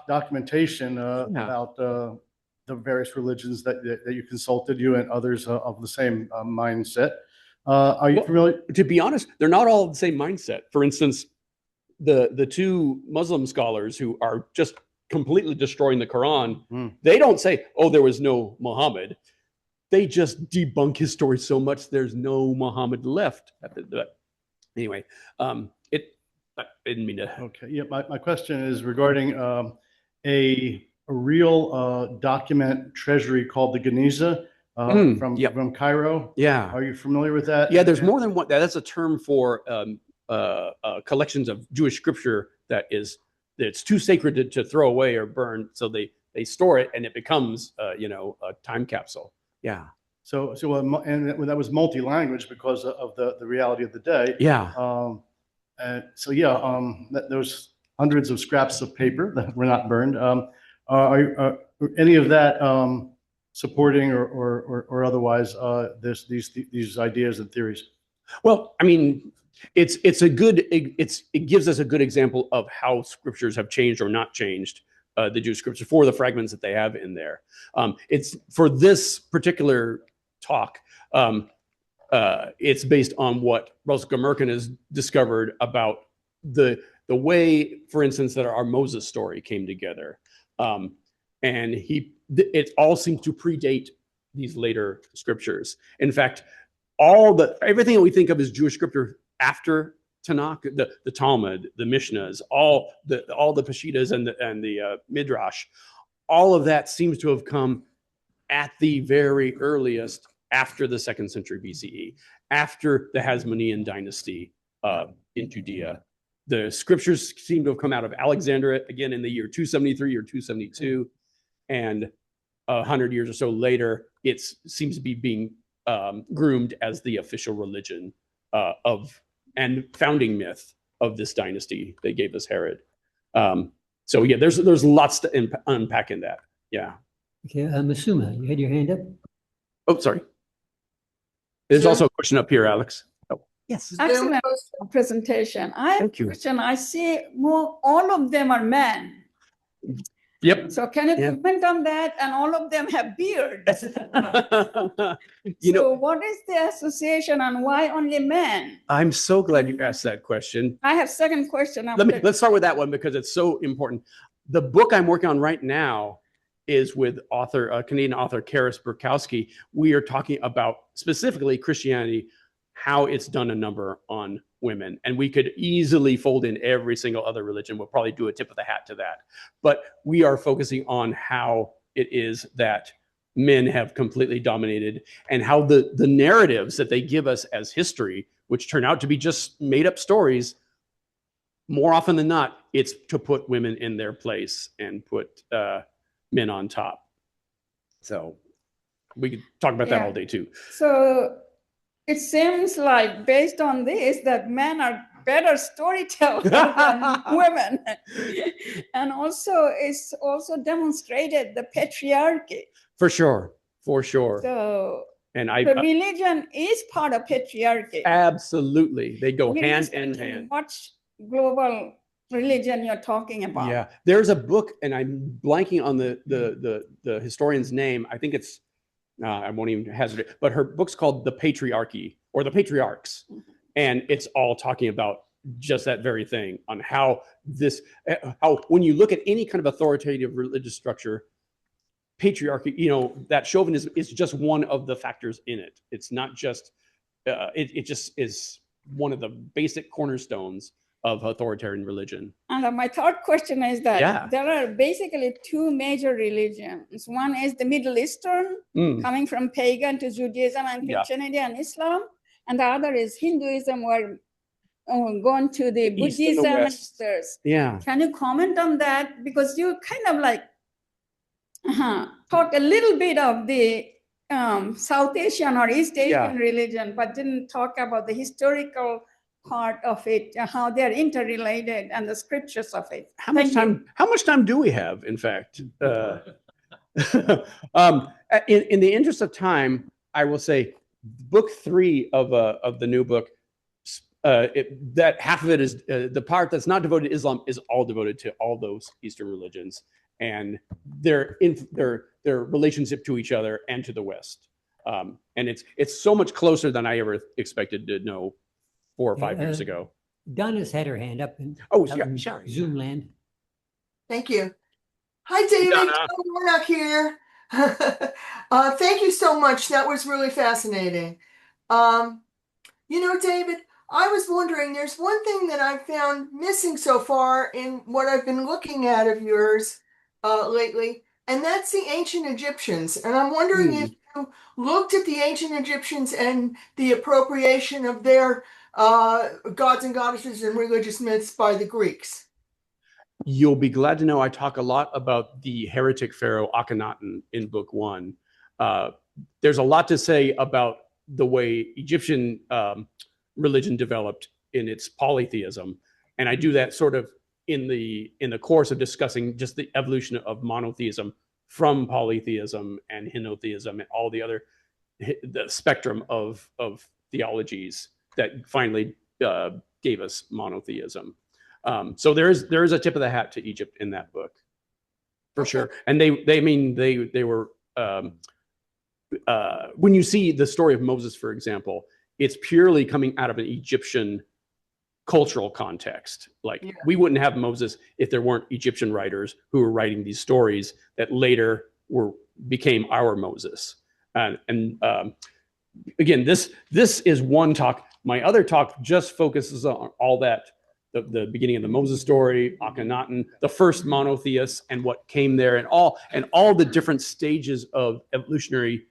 documentation about the various religions that you consulted, you and others of the same mindset. Are you familiar? To be honest, they're not all the same mindset. For instance, the two Muslim scholars who are just completely destroying the Quran, they don't say, "Oh, there was no Muhammad." They just debunk his story so much there's no Muhammad left. Anyway, I didn't mean to. Okay. Yeah. My question is regarding a real document treasury called the Geniza from Cairo. Yeah. Are you familiar with that? Yeah. There's more than one. That's a term for collections of Jewish scripture it's too sacred to throw away or burn. So they store it and it becomes a time capsule. Yeah. So and that was multi-language because of the reality of the day. Yeah. Those hundreds of scraps of paper that were not burned. Are any of that supporting or otherwise these ideas and theories? Well, I mean, it gives us a good example of how scriptures have changed or not changed the Jewish scripture, for the fragments that they have in there. It's for this particular talk. It's based on what Russell Gmerkin has discovered about the way, for instance, that our Moses story came together, and it all seems to predate these later scriptures. In fact, everything that we think of as Jewish scripture after Tanakh, the Talmud, the Mishnahs, all the Peshitas and the Midrash, all of that seems to have come at the very earliest after the 2nd century BCE, after the Hasmonean dynasty in Judea. The scriptures seem to have come out of Alexandria again in the year 273 or 272, and 100 years or so later, it seems to be being groomed as the official religion and founding myth of this dynasty that gave us Herod. So yeah, there's lots to unpack in that. Yeah. Okay, Masuma, you had your hand up? Oh, sorry. There's also a question up here, Alex. Oh. Yes. Excellent presentation. I have Thank a you. question. I see all of them are men. Yep. So can you Yeah. comment on that? And all of them have beards. You know, So what is the association and why only men? I'm so glad you asked that question. I have second question. Let's start with that one because it's so important. The book I'm working on right now is with Canadian author Karis Burkowski. We are talking about specifically Christianity, how it's done a number on women. And we could easily fold in every single other religion. We'll probably do a tip of the hat to that. But we are focusing on how it is that men have completely dominated and how the narratives that they give us as history, which turn out to be just made up stories, more often than not, it's to put women in their place and put men on top. So we could talk about that all day too. So it seems like based on this that men are better storytellers than women. And also it's also demonstrated the patriarchy. For sure. So And the religion is part of patriarchy. Absolutely. They go hand in Irrespective hand. What global religion you're talking about? Yeah, there's a book, and I'm blanking on the historian's name. I think it's I won't even hazard it, but her book's called The Patriarchy or The Patriarchs, and it's all talking about just that very thing on how when you look at any kind of authoritative religious structure, patriarchy, that chauvinism is just one of the factors in it. It's not just it just is one of the basic cornerstones of authoritarian religion. And my third question is that there are basically two major religions. One is the Middle Eastern, coming from pagan to Judaism and Christianity and Islam. And the other is Hinduism, where going to the Buddhism and others. Yeah. Can you comment on that? Because you kind of like talked a little bit of the South Asian or East Asian religion, but didn't talk about the historical part of it, how they're interrelated, and the scriptures of it. How much time do we have, in fact? In the interest of time, I will say book 3 of the new book, that half of it is the part that's not devoted to Islam is all devoted to all those Eastern religions and their relationship to each other and to the West. And it's so much closer than I ever expected to know 4 or 5 years ago. Donna's had her hand up. Sorry. Zoom land. Thank you. Hi, David. Donna. Warnock here. Thank you so much. That was really fascinating. David, I was wondering, there's one thing that I've found missing so far in what I've been looking at of yours lately, and that's the ancient Egyptians. And I'm wondering if you looked at the ancient Egyptians and the appropriation of their gods and goddesses and religious myths by the Greeks. You'll be glad to know I talk a lot about the heretic pharaoh Akhenaten in book 1. There's a lot to say about the way Egyptian religion developed in its polytheism, and I do that sort of in the course of discussing just the evolution of monotheism from polytheism and henotheism and all the other the spectrum of theologies that finally gave us monotheism. So there is a tip of the hat to Egypt in that book. for sure. And they were, when you see the story of Moses, for example, it's purely coming out of an Egyptian cultural context. Like we wouldn't have Moses if there weren't Egyptian writers who were writing these stories that later became our Moses. And again, this is one talk. My other talk just focuses on all that, the beginning of the Moses story, Akhenaten, the first monotheists, and what came there, and all the different stages of evolutionary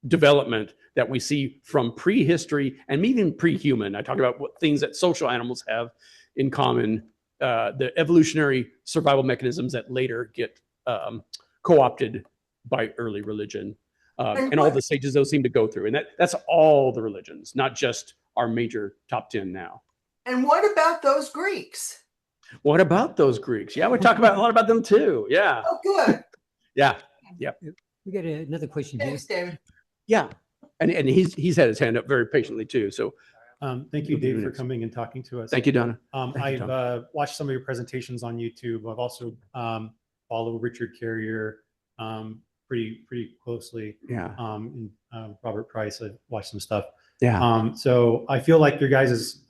development that we see from prehistory and even pre-human. I talk about what things that social animals have in common, the evolutionary survival mechanisms that later get co-opted by early religion, and all the stages those seem to go through. And that's all the religions, not just our major top 10 now. And what about those Greeks? What about those Greeks? Yeah, we talk about a lot about them too. Yeah. Oh, good. Yeah. We got another question here. Thanks, David. Yeah. And he's had his hand up very patiently too. So thank you, Dave, for coming and talking to us. thank you, Donna. I've watched some of your presentations on YouTube. I've also followed Richard Carrier pretty closely. Yeah. And Robert Price. I've watched some stuff. Yeah. So I feel like your guys'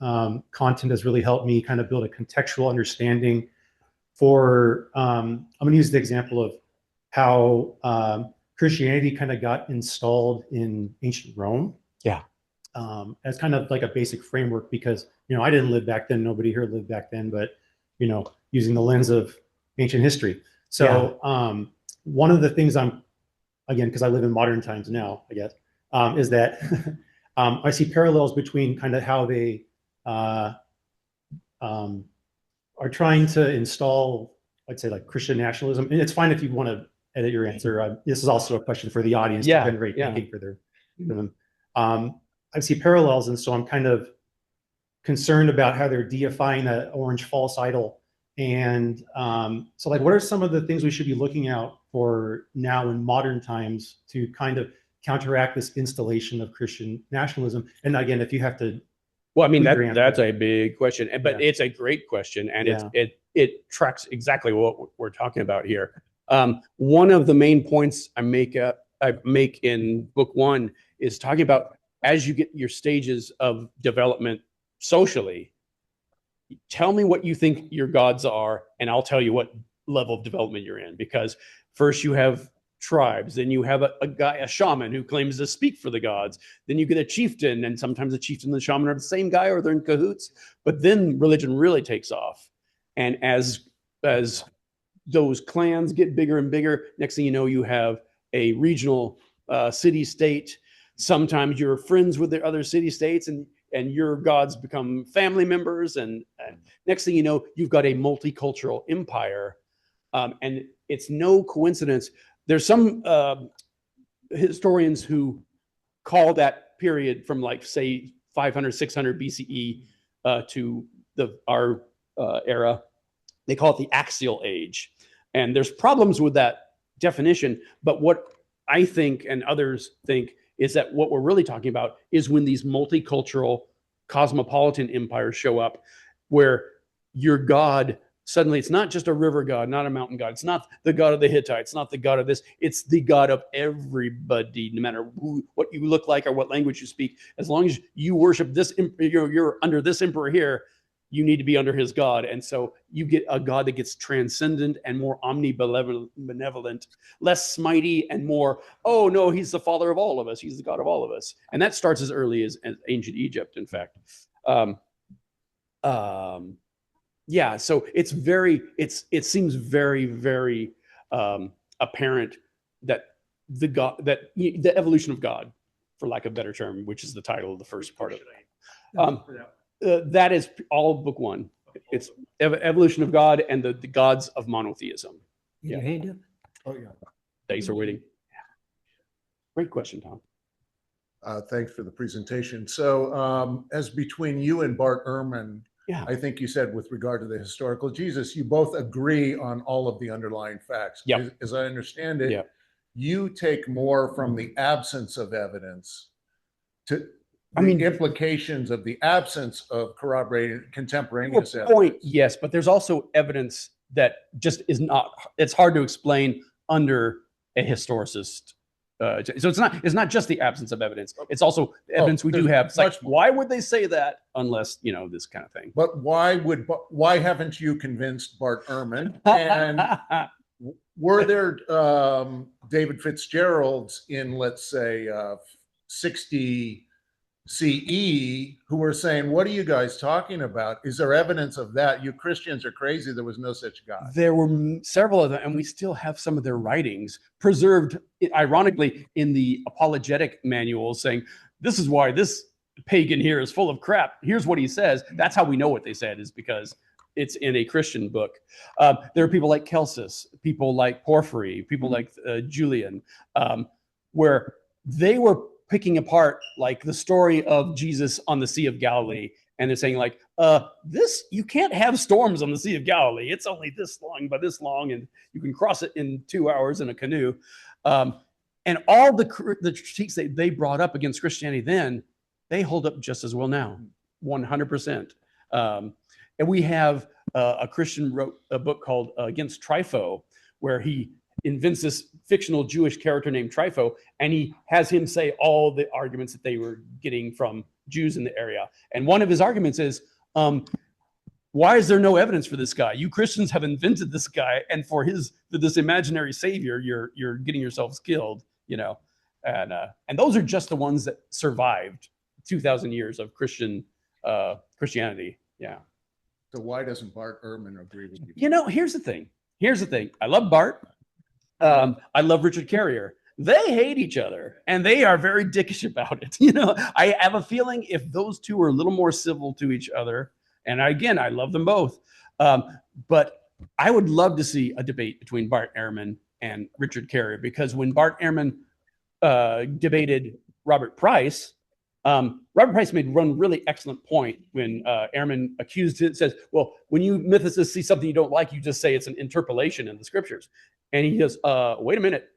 content has really helped me kind of build a contextual understanding for, I'm going to use the example of how Christianity kind of got installed in ancient Rome. Yeah. As kind of like a basic framework, because, I didn't live back then. Nobody here lived back then, but, using the lens of ancient history. So one of the things again, because I live in modern times now, I guess, is that I see parallels between kind of how they are trying to install, I'd say, like Christian nationalism. And it's fine if you want to edit your answer. This is also a question for the audience to generate thinking for them. I see parallels, and so I'm kind of concerned about how they're deifying that orange false idol. And so, like, what are some of the things we should be looking out for now in modern times to kind of counteract this installation of Christian nationalism? And again, if you have to, well, I mean, that's a big question, but it's a great question, and it tracks exactly what we're talking about here. One of the main points I make in book 1 is talking about, as you get your stages of development socially, tell me what you think your gods are, and I'll tell you what level of development you're in. Because first you have tribes, then you have a shaman who claims to speak for the gods, then you get a chieftain, and sometimes the chieftain and the shaman are the same guy or they're in cahoots. But then religion really takes off, and as those clans get bigger and bigger, next thing you know, you have a regional city-state. Sometimes you're friends with the other city-states, and your gods become family members, and next thing you know, you've got a multicultural empire. And it's no coincidence. There's some historians who call that period from, like, say 500, 600 BCE to our era. They call it the axial age. And there's problems with that definition. But what I think and others think is that what we're really talking about is when these multicultural cosmopolitan empires show up, where your god suddenly, it's not just a river god, not a mountain god. It's not the god of the Hittites, not the god of this. It's the god of everybody, no matter what you look like or what language you speak. As long as you worship this, you're under this emperor here, you need to be under his god. And so you get a god that gets transcendent and more omnibenevolent, less smitey, and more, oh no, he's the father of all of us. He's the god of all of us. And that starts as early as ancient Egypt, in fact. Yeah, so it seems very, very apparent that the evolution of God, for lack of a better term, which is the title of the first part of it. That is all book 1. It's evolution of God and the gods of monotheism. Your hand up? Oh, yeah. Thanks for waiting. Great question, Tom. Thanks for the presentation. So as between you and Bart Ehrman, I think you said, with regard to the historical Jesus, you both agree on all of the underlying facts. Yep. As I understand it, you take more from the absence of evidence to the implications of the absence of corroborated contemporaneous evidence. Yes, but there's also evidence that just is not, it's hard to explain under a historicist. So it's not just the absence of evidence. It's also evidence we do have. It's like, why would they say that unless, you know, this kind of thing. But why haven't you convinced Bart Ehrman? And were there David Fitzgeralds in, let's say, 60 CE who were saying, what are you guys talking about? Is there evidence of that? You Christians are crazy. There was no such God. There were several of them, and we still have some of their writings preserved, ironically, in the apologetic manuals saying, this is why this pagan here is full of crap. Here's what he says. That's how we know what they said, is because it's in a Christian book. There are people like Celsus, people like Porphyry, people like Julian, where they were picking apart like the story of Jesus on the Sea of Galilee. And they're saying like, you can't have storms on the Sea of Galilee. It's only this long by this long, and you can cross it in 2 hours in a canoe. And all the critiques that they brought up against Christianity then, they hold up just as well now, 100%. And we have a Christian wrote a book called Against Trypho, where he invents this fictional Jewish character named Trypho, and he has him say all the arguments that they were getting from Jews in the area. And one of his arguments is, why is there no evidence for this guy? You Christians have invented this guy, and for this imaginary savior, you're getting yourselves killed, you know. And those are just the ones that survived 2,000 years of Christianity. Yeah. So why doesn't Bart Ehrman agree with you? You know, here's the thing. I love Bart. I love Richard Carrier. They hate each other, and they are very dickish about it. You know, I have a feeling if those two are a little more civil to each other, and again, I love them both, but I would love to see a debate between Bart Ehrman and Richard Carrier, because when Bart Ehrman debated Robert Price, Robert Price made one really excellent point when Ehrman accused it, says, well, when you mythicists see something you don't like, you just say it's an interpolation in the scriptures. And he goes, wait a minute.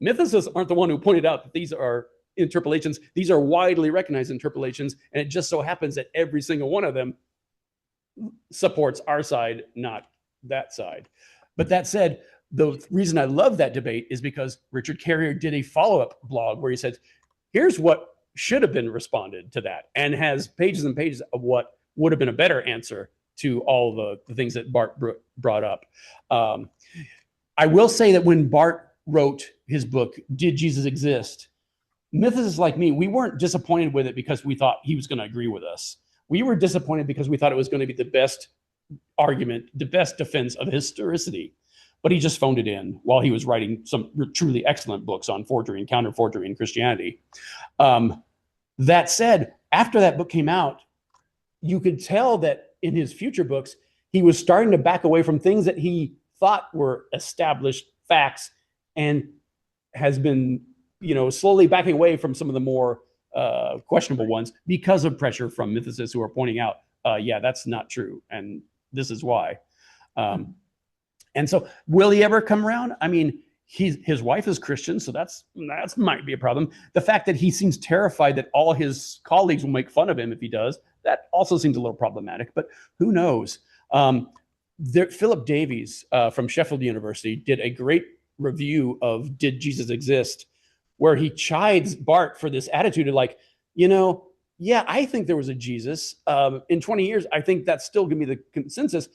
Mythicists aren't the one who pointed out that these are interpolations. These are widely recognized interpolations. And it just so happens that every single one of them supports our side, not that side. But that said, the reason I love that debate is because Richard Carrier did a follow-up blog where he said, here's what should have been responded to that, and has pages and pages of what would have been a better answer to all the things that Bart brought up. I will say that when Bart wrote his book, Did Jesus Exist? Mythicists like me, we weren't disappointed with it because we thought he was going to agree with us. We were disappointed because we thought it was going to be the best argument, the best defense of historicity. But he just phoned it in while he was writing some truly excellent books on forgery and counter-forgery in Christianity. That said, after that book came out, you could tell that in his future books, he was starting to back away from things that he thought were established facts, and has been, you know, slowly backing away from some of the more questionable ones because of pressure from mythicists who are pointing out, yeah, that's not true, and this is why. And so, will he ever come around? I mean, his wife is Christian, so that's might be a problem. The fact that he seems terrified that all his colleagues will make fun of him if he does, that also seems a little problematic. But who knows? Philip Davies from Sheffield University did a great review of Did Jesus Exist, where he chides Bart for this attitude of like, you know, yeah, I think there was a Jesus. In 20 years, I think that's still going to be the consensus.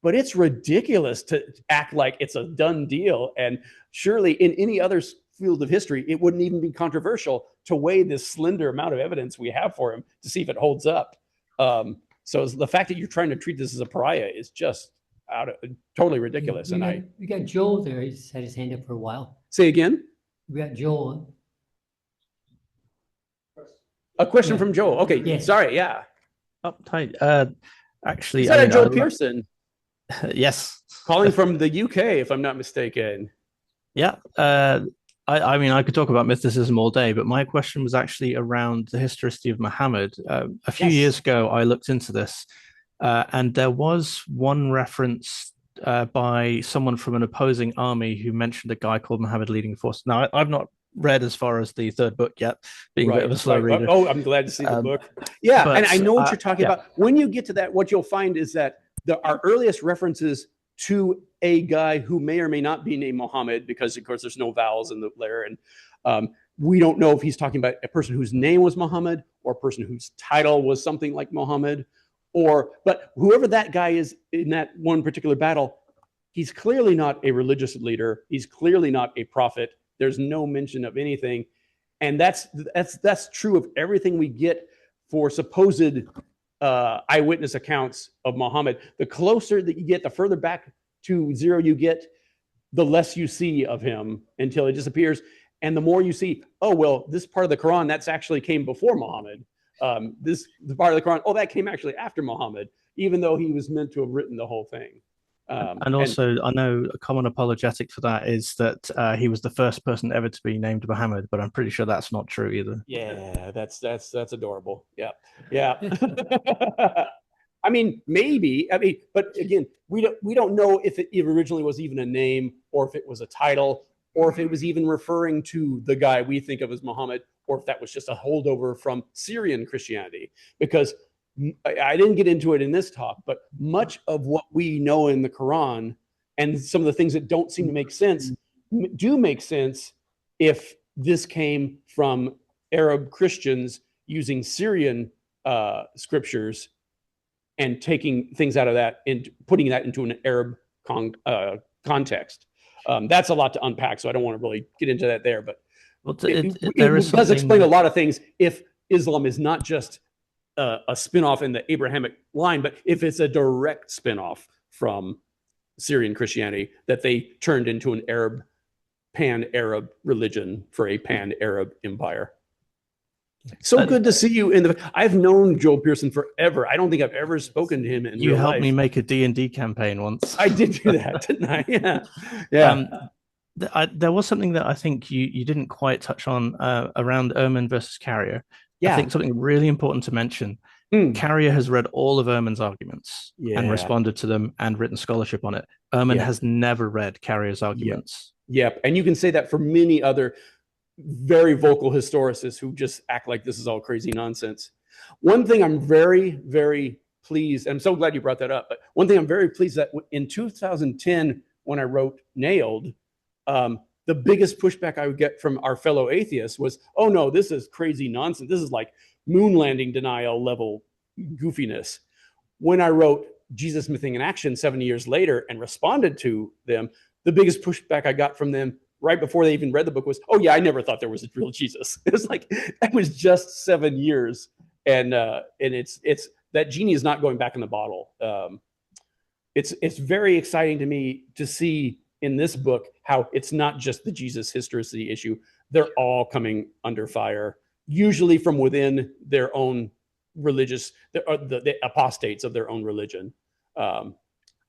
But it's ridiculous to act like it's a done deal. And surely in any other field of history, it wouldn't even be controversial to weigh this slender amount of evidence we have for him to see if it holds up. So the fact that you're trying to treat this as a pariah is just totally ridiculous. We got Joel there. He's had his hand up for a while. Say again? We got Joel. A question from Joel. Okay, yes. Sorry, yeah. Oh, hi. Actually, Is that Joel Pearson? Yes. Calling from the UK, if I'm not mistaken. Yeah. I mean, I could talk about mythicism all day, but my question was actually around the historicity of Muhammad. A few years ago, I looked into this, and there was one reference by someone from an opposing army who mentioned a guy called Muhammad leading a force. Now, I've not read as far as the third book yet, being a bit of a slow reader. Oh, I'm glad to see the book. Yeah, and I know what you're talking about. When you get to that, what you'll find is that our earliest references to a guy who may or may not be named Muhammad, because of course there's no vowels in the letter, and we don't know if he's talking about a person whose name was Muhammad or a person whose title was something like Muhammad, but whoever that guy is in that one particular battle, he's clearly not a religious leader. He's clearly not a prophet. There's no mention of anything. And that's true of everything we get for supposed eyewitness accounts of Muhammad. The closer that you get, the further back to zero you get, the less you see of him until it disappears. And the more you see, oh, well, this part of the Quran, that's actually came before Muhammad. The part of the Quran, oh, that came actually after Muhammad, even though he was meant to have written the whole thing. And also, I know a common apologetic for that is that he was the first person ever to be named Muhammad, but I'm pretty sure that's not true either. Yeah, that's adorable. Yeah, yeah. I mean, maybe. I mean, but again, we don't know if it originally was even a name, or if it was a title, or if it was even referring to the guy we think of as Muhammad, or if that was just a holdover from Syrian Christianity. Because I didn't get into it in this talk, but much of what we know in the Quran and some of the things that don't seem to make sense do make sense if this came from Arab Christians using Syrian scriptures and taking things out of that and putting that into an Arab context. That's a lot to unpack, so I don't want to really get into that there. But it does explain a lot of things if Islam is not just a spin-off in the Abrahamic line, but if it's a direct spin-off from Syrian Christianity that they turned into an pan-Arab religion for a pan-Arab empire. So good to see you I've known Joel Pearson forever. I don't think I've ever spoken to him in You real helped life. me make a D&D campaign once. I did do that, didn't I? Yeah. Yeah. There was something that I think you didn't quite touch on around Ehrman versus Carrier. Yeah. I think something really important to mention. Carrier has read all of Ehrman's arguments and responded to them and written scholarship on it. Ehrman has never read Carrier's arguments. Yep. And you can say that for many other very vocal historicists who just act like this is all crazy nonsense. One thing I'm very, very pleased, and I'm so glad you brought that up, but one thing I'm very pleased that in 2010, when I wrote Nailed, the biggest pushback I would get from our fellow atheists was, oh no, this is crazy nonsense. This is like moon landing denial level goofiness. When I wrote Jesus Mything in Action 70 years later and responded to them, the biggest pushback I got from them right before they even read the book was, oh yeah, I never thought there was a real Jesus. It was like, that was just 7 years. And it's that genie is not going back in the bottle. It's very exciting to me to see in this book how it's not just the Jesus historicity issue. They're all coming under fire, usually from within their own religious, the apostates of their own religion.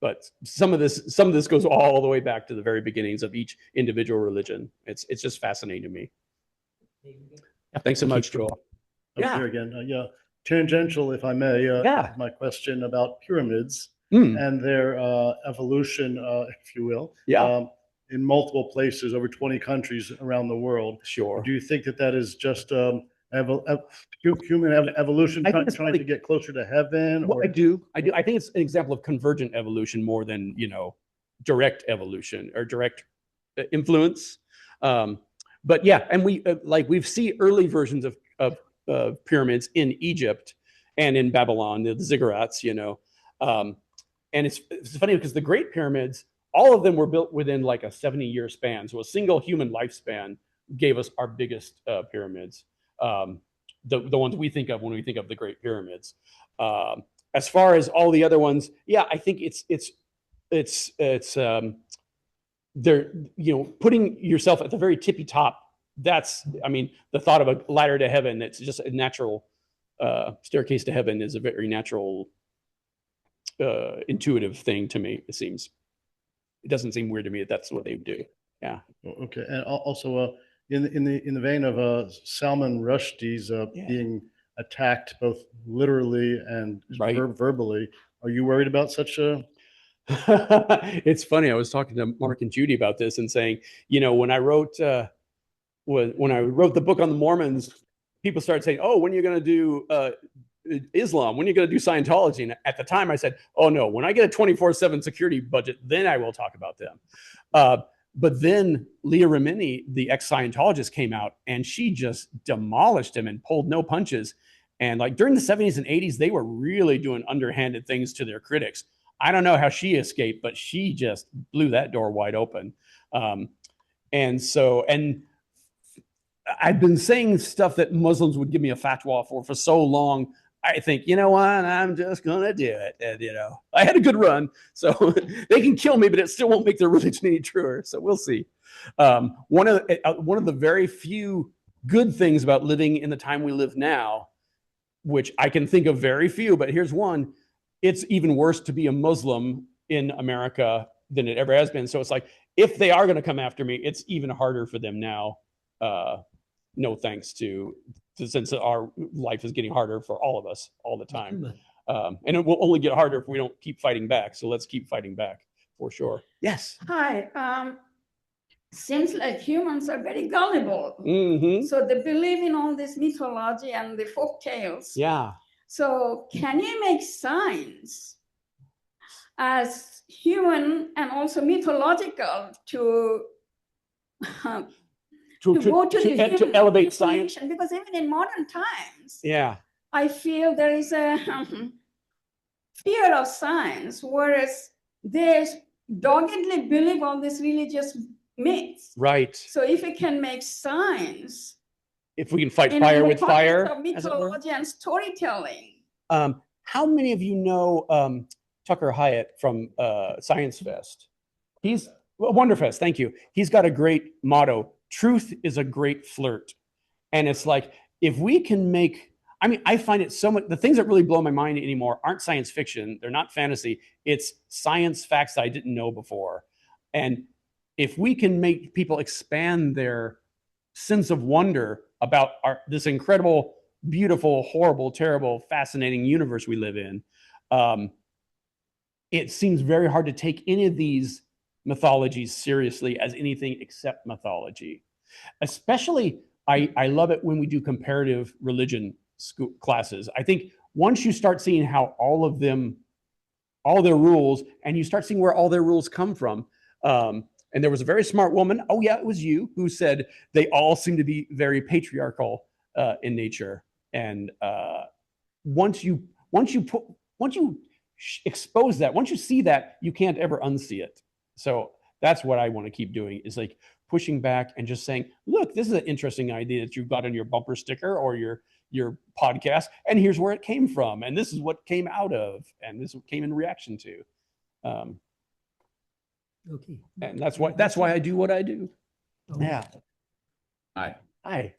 But some of this goes all the way back to the very beginnings of each individual religion. It's just fascinating to me. Thanks so much, Joel. Yeah. Here again. Tangential, if I may. My question about pyramids and their evolution, if you will. In multiple places, over 20 countries around the world. Sure. Do you think that is just human evolution trying to get closer to heaven? Well, I do. I think it's an example of convergent evolution more than, direct evolution or direct influence. But yeah, and we've seen early versions of pyramids in Egypt and in Babylon, the ziggurats, and it's funny because the Great Pyramids, all of them were built within like a 70-year span. So a single human lifespan gave us our biggest pyramids. The ones we think of when we think of the Great Pyramids. As far as all the other ones, I think it's they're putting yourself at the very tippy top. That's, the thought of a ladder to heaven. It's just a natural staircase to heaven is a very natural, intuitive thing to me. It seems. It doesn't seem weird to me that that's what they do. Yeah. Okay, and also. In the vein of Salman Rushdie's being attacked both literally and verbally, are you worried about such a? It's funny. I was talking to Mark and Judy about this and saying, when I wrote the book on the Mormons, people started saying, "Oh, when are you going to do Islam? When are you going to do Scientology? And at the time I said, oh no, when I get a 24/7 security budget, then I will talk about them. But then Leah Remini, the ex-Scientologist, came out and she just demolished him and pulled no punches. And like during the 70s and 80s, they were really doing underhanded things to their critics. I don't know how she escaped, but she just blew that door wide open. And I've been saying stuff that Muslims would give me a fatwa for so long. I think, you know what, I'm just going to do it. And, you know, I had a good run, so they can kill me, but it still won't make their religion any truer. So we'll see. One of the very few good things about living in the time we live now, which I can think of very few, but here's one. It's even worse to be a Muslim in America than it ever has been. So it's like, if they are going to come after me, it's even harder for them now. No thanks to since our life is getting harder for all of us all the time. And it will only get harder if we don't keep fighting back. So let's keep fighting back for sure. Yes. Hi. Seems like humans are very gullible. Mm-hmm. So they believe in all this mythology and the folk tales. Yeah. So can you make science as human and also mythological to to elevate science? Because even in modern times, yeah, I feel there is a fear of science, whereas they doggedly believe all these religious myths. Right. So if we can make science, if we can fight fire with fire, of mythology and storytelling. How many of you know Tucker Hyatt from Science Fest? He's Wonderfest. Thank you. He's got a great motto. Truth is a great flirt. And it's like, if we can make, I mean, I find it so much, the things that really blow my mind anymore aren't science fiction. They're not fantasy. It's science facts that I didn't know before. And if we can make people expand their sense of wonder about this incredible, beautiful, horrible, terrible, fascinating universe we live in, it seems very hard to take any of these mythologies seriously as anything except mythology. Especially, I love it when we do comparative religion classes. I think once you start seeing how all their rules, and you start seeing where all their rules come from. And there was a very smart woman, oh yeah, it was you, who said they all seem to be very patriarchal in nature. And once you expose that, once you see that, you can't ever unsee it. So that's what I want to keep doing, is like pushing back and just saying, look, this is an interesting idea that you've got on your bumper sticker or your podcast, and here's where it came from, and this is what came out of, and this is what came in reaction to. Okay. And that's why I do what I do. Okay. Yeah. Hi.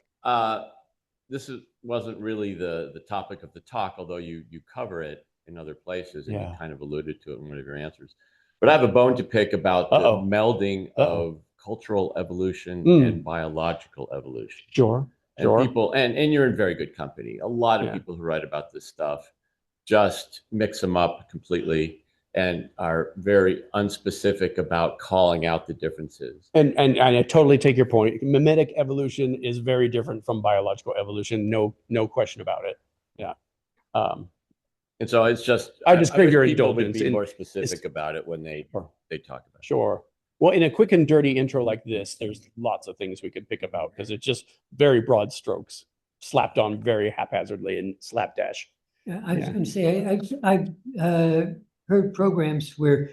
This wasn't really the topic of the talk, although you cover it in other places, and you kind of alluded to it in one of your answers. But I have a bone to pick about the melding of cultural evolution and biological evolution. Sure. And people, and you're in very good company. A lot of people who write about this stuff just mix them up completely and are very unspecific about calling out the differences. And I totally take your point. Mimetic evolution is very different from biological evolution. No question about it. Yeah. And so it's just, I just crave your people would indulgence. be more specific about it when they talk about it. Sure. Well, in a quick and dirty intro like this, there's lots of things we could pick about, because it's just very broad strokes slapped on very haphazardly and slapdash. I was going to say, I've heard programs where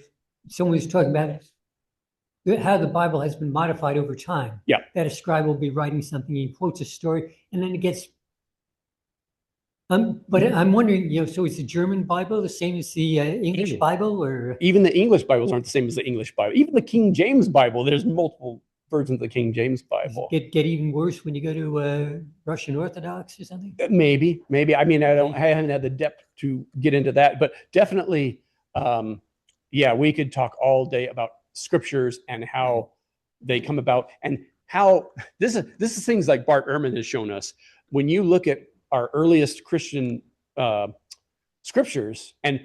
someone was talking about how the Bible has been modified over time. Yeah. That a scribe will be writing something, he quotes a story, and then it gets. But I'm wondering, so is the German Bible the same as the English Bible, or even the English Bibles aren't the same as the English Bible? Even the King James Bible, there's multiple versions of the King James Bible. Get even worse when you go to Russian Orthodox or something? Maybe. I mean, I haven't had the depth to get into that, but definitely, we could talk all day about scriptures and how they come about, and how this is things like Bart Ehrman has shown us. When you look at our earliest Christian scriptures, and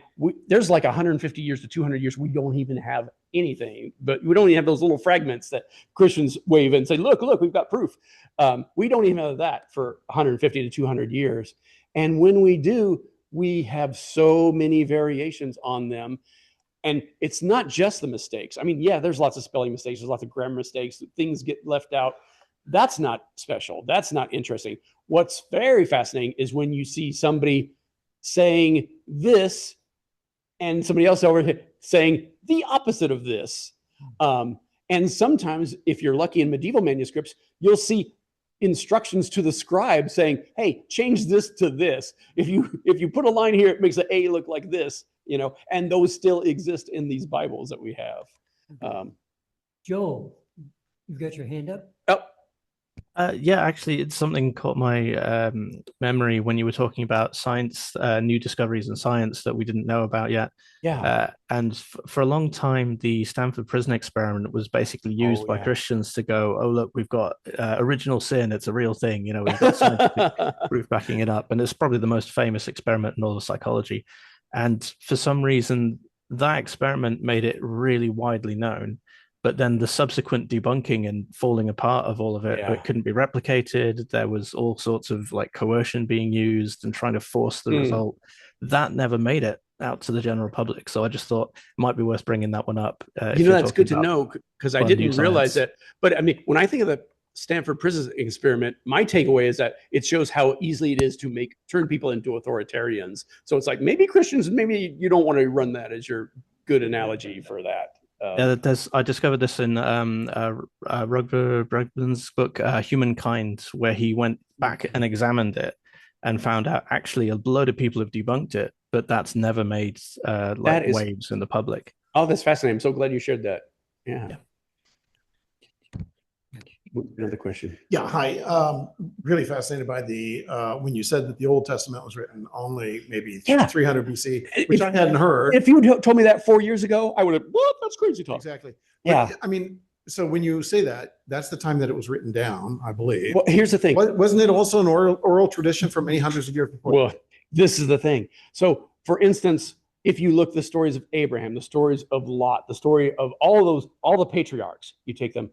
there's like 150 years to 200 years, we don't even have anything, but we don't even have those little fragments that Christians wave and say, look, we've got proof. We don't even have that for 150 to 200 years. And when we do, we have so many variations on them. And it's not just the mistakes. I mean, yeah, there's lots of spelling mistakes. There's lots of grammar mistakes. Things get left out. That's not special. That's not interesting. What's very fascinating is when you see somebody saying this and somebody else over here saying the opposite of this. And sometimes, if you're lucky in medieval manuscripts, you'll see instructions to the scribe saying, hey, change this to this. If you put a line here, it makes an A look like this, and those still exist in these Bibles that we have. Joel, you've got your hand up? Oh. Yeah, actually, it's something caught my memory when you were talking about science, new discoveries in science that we didn't know about yet. Yeah. And for a long time, the Stanford Prison Experiment was basically used by Christians to go, oh, look, we've got original sin. It's a real thing. We've got scientific proof backing it up. And it's probably the most famous experiment in all of psychology. And for some reason, that experiment made it really widely known. But then the subsequent debunking and falling apart of all of it, it couldn't be replicated. There was all sorts of like coercion being used and trying to force the result. That never made it out to the general public. So I just thought it might be worth bringing that one up. That's good to know, because I didn't realize that. But I mean, when I think of the Stanford Prison Experiment, my takeaway is that it shows how easily it is to turn people into authoritarians. So it's like, maybe Christians, maybe you don't want to run that as your good analogy for that. I discovered this in Rugger Bregman's book, Humankind, where he went back and examined it and found out actually a load of people have debunked it, but that's never made waves in the public. Oh, that's fascinating. I'm so glad you shared that. Yeah. Another question. Yeah, hi. Really fascinated by the when you said that the Old Testament was written only maybe 300 BC, which I hadn't heard. If you told me that 4 years ago, I would have, what? That's crazy talk. Exactly. Yeah. But, I mean, so when you say that, that's the time that it was written down, I believe. Well, here's the thing. Wasn't it also an oral tradition for many hundreds of years before? Well, this is the thing. So, for instance, if you look the stories of Abraham, the stories of Lot, the story of all the patriarchs, you take them.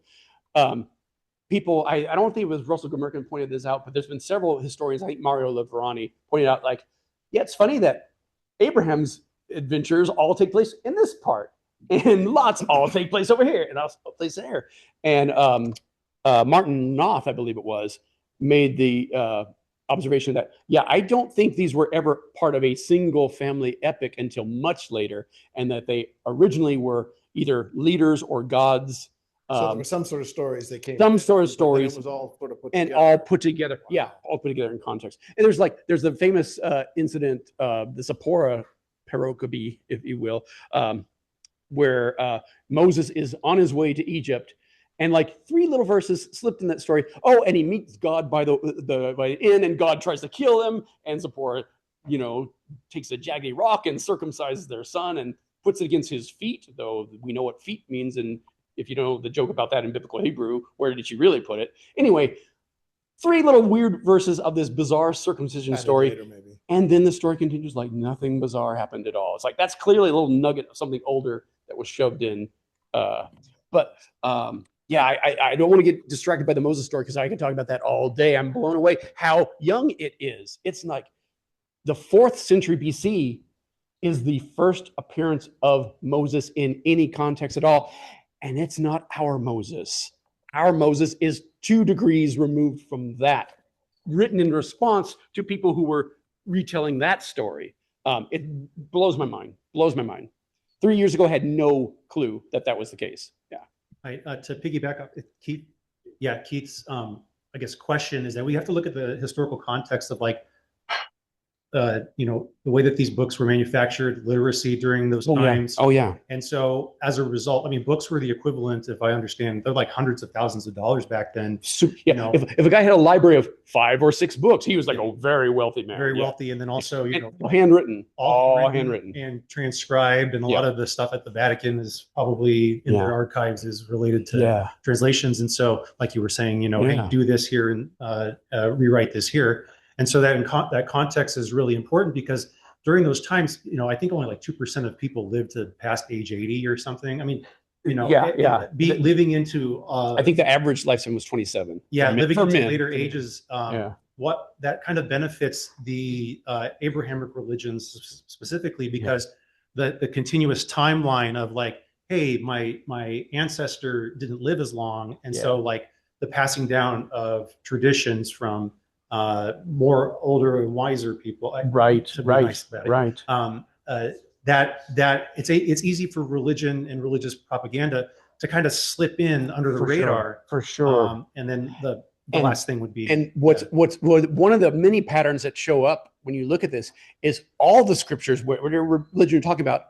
People, I don't think it was Russell Gummerkin pointed this out, but there's been several historians, I think Mario Lavrani pointed out, like, yeah, it's funny that Abraham's adventures all take place in this part, and Lot's all take place over here, and all place there. And Martin Knopf, I believe it was, made the observation that, I don't think these were ever part of a single family epic until much later, and that they originally were either leaders or gods. So there were some sort of stories that came. Some sort of stories. It was all sort of put and together. all put together. Wow. Yeah, all put together in context. And there's the famous incident, the Zipporah Perocobi, if you will, where Moses is on his way to Egypt, and like 3 little verses slipped in that story. Oh, and he meets God by the inn, and God tries to kill him, and Zipporah, takes a jaggedy rock and circumcises their son and puts it against his feet, though we know what feet means, and if you know the joke about that in biblical Hebrew, where did she really put it? Anyway, 3 little weird verses of this bizarre circumcision story. Later, maybe. And then the story continues like nothing bizarre happened at all. It's like, that's clearly a little nugget of something older that was shoved in. I don't want to get distracted by the Moses story, because I can talk about that all day. I'm blown away how young it is. It's like the 4th century BC is the first appearance of Moses in any context at all. And it's not our Moses. Our Moses is 2 degrees removed from that, written in response to people who were retelling that story. It blows my mind. 3 years ago, I had no clue that was the case. Yeah. To piggyback up, Keith's, I guess, question is that we have to look at the historical context of like, the way that these books were manufactured, literacy during those times. Oh yeah. And so as a result, I mean, books were the equivalent, if I understand, they're like hundreds of thousands of dollars back then. If a guy had a library of 5 or 6 books, he was like a very wealthy man. Very wealthy. And then also, handwritten, all handwritten and transcribed. And a lot of the stuff at the Vatican is probably in their archives is related to translations. And so, like you were saying, hey, do this here and rewrite this here. And so that that context is really important, because during those times, I think only like 2% of people lived to past age 80 or something. I mean, living into. I think the average lifespan was 27. Yeah, living into later ages. what that kind of benefits the Abrahamic religions specifically, because the continuous timeline of like, hey, my ancestor didn't live as long, and so like the passing down of traditions from more older and wiser people, that it's easy for religion and religious propaganda to kind of slip in under the radar. For sure. And then the last thing would be, and what's one of the many patterns that show up when you look at this is all the scriptures, whatever religion you're talking about,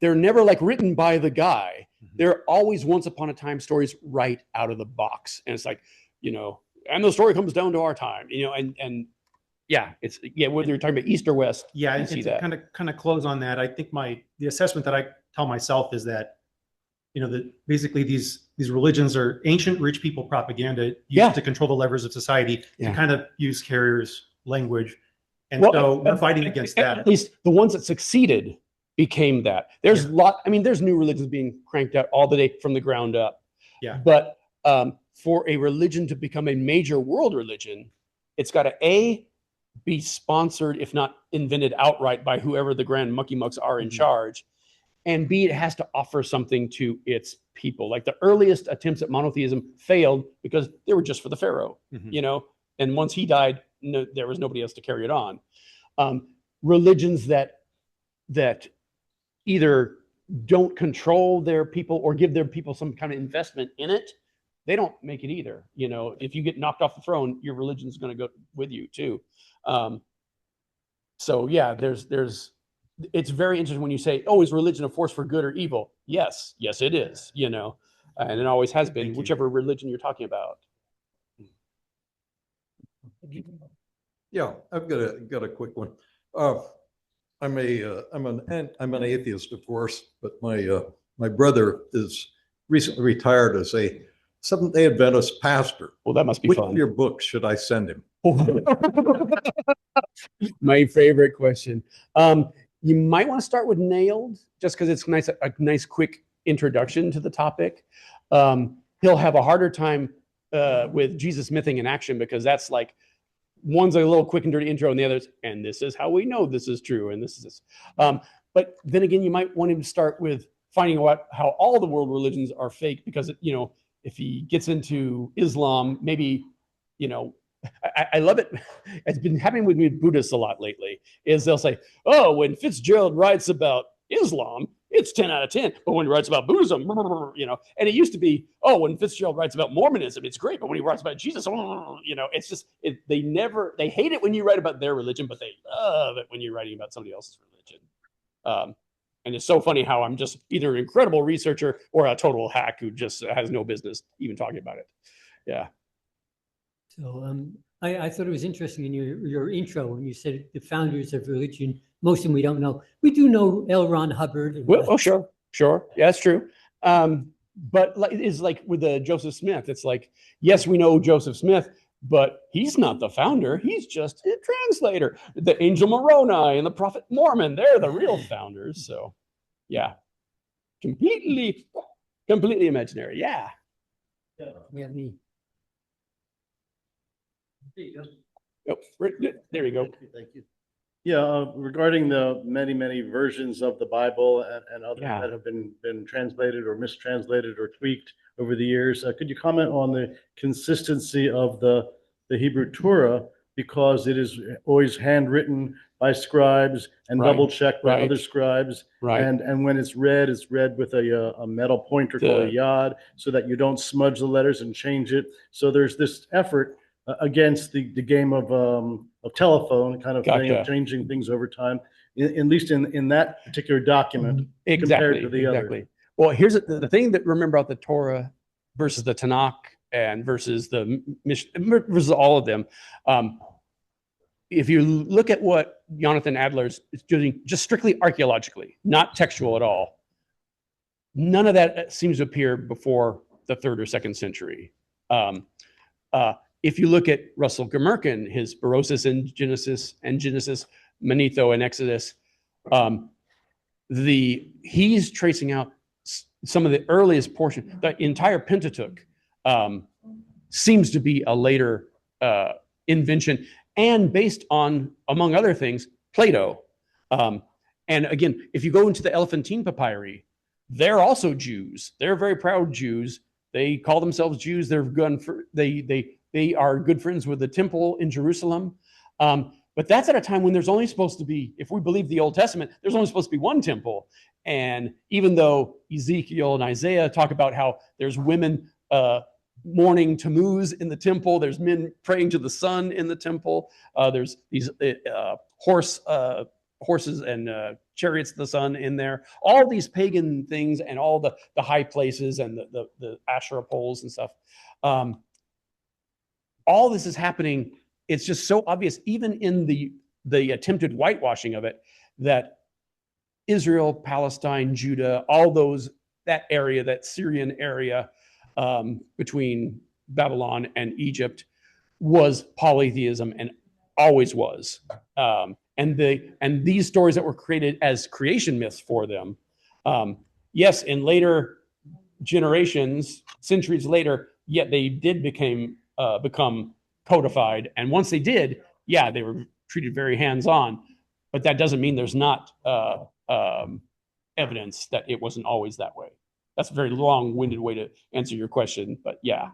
they're never like written by the guy. They're always once upon a time stories right out of the box. And it's like, and the story comes down to our time, and whether you're talking about East or West. Yeah, and to kind of close on that, I think the assessment that I tell myself is that, that basically these religions are ancient rich people propaganda used to control the levers of society, to kind of use Carrier's language. And so we're fighting against that. At least the ones that succeeded became that. There's there's new religions being cranked out all the day from the ground up. Yeah. But for a religion to become a major world religion, it's got to be sponsored, if not invented outright, by whoever the grand mucky mucks are in charge. And B, it has to offer something to its people. Like the earliest attempts at monotheism failed because they were just for the pharaoh, and once he died, there was nobody else to carry it on. Religions that either don't control their people or give their people some kind of investment in it, they don't make it either. If you get knocked off the throne, your religion's going to go with you too. So yeah, it's very interesting when you say, oh, is religion a force for good or evil? Yes, it is, and it always has been, whichever religion you're talking about. Yeah, I've got a quick one. I'm an atheist, of course, but my brother is recently retired as a Seventh-day Adventist pastor. Well, that must be Which fun. of your books should I send him? My favorite question. You might want to start with Nailed, just because it's a nice quick introduction to the topic. He'll have a harder time with Jesus Mything in Action, because that's like, one's a little quick and dirty intro, and the other's, and this is how we know this is true, and this is this. But then again, you might want him to start with finding out how all the world religions are fake, because if he gets into Islam, maybe, I love it. It's been happening with me with Buddhists a lot lately, is they'll say, oh, when Fitzgerald writes about Islam, it's 10 out of 10. But when he writes about Buddhism, and it used to be, oh, when Fitzgerald writes about Mormonism, it's great. But when he writes about Jesus, it's just, they hate it when you write about their religion, but they love it when you're writing about somebody else's religion. And it's so funny how I'm just either an incredible researcher or a total hack who just has no business even talking about it. Yeah. So I thought it was interesting in your intro when you said the founders of religion. Most of them we don't know. We do know L. Ron Hubbard. Well, sure. Yeah, that's true. But it's like with the Joseph Smith. It's like, yes, we know Joseph Smith, but he's not the founder. He's just a translator. The Angel Moroni and the Prophet Mormon, they're the real founders. So, yeah, completely imaginary. Yeah. Yeah, me. Oh, there you go. Thank you. Yeah, regarding the many versions of the Bible and others that have been translated or mistranslated or tweaked over the years, could you comment on the consistency of the Hebrew Torah, because it is always handwritten by scribes and double checked by other scribes, and when it's read with a metal pointer called a yod, so that you don't smudge the letters and change it. So there's this effort against the game of telephone kind of thing, of changing things over time, at least in that particular document, compared to the other. Well, here's the thing that remember about the Torah versus the Tanakh and versus the versus all of them. If you look at what Jonathan Adler is doing, just strictly archaeologically, not textual at all, none of that seems to appear before the 3rd or 2nd century. If you look at Russell Gemerkin, his Berosus and Genesis, Manetho and Exodus, he's tracing out some of the earliest portion. The entire Pentateuch seems to be a later invention, and based on, among other things, Plato. And again, if you go into the Elephantine Papyri, they're also Jews. They're very proud Jews. They call themselves Jews. They are good friends with the temple in Jerusalem. But that's at a time when there's only supposed to be, if we believe the Old Testament, there's only supposed to be one temple. And even though Ezekiel and Isaiah talk about how there's women mourning Tammuz in the temple, there's men praying to the sun in the temple, there's these horses and chariots of the sun in there, all these pagan things and all the high places and the Asherah poles and stuff. All this is happening. It's just so obvious, even in the attempted whitewashing of it, that Israel, Palestine, Judah, all that area, that Syrian area between Babylon and Egypt, was polytheism and always was. And these stories that were created as creation myths for them, yes, in later generations, centuries later, yet they did become codified. And once they did, yeah, they were treated very hands-on. But that doesn't mean there's not evidence that it wasn't always that way. That's a very long-winded way to answer your question, but yeah.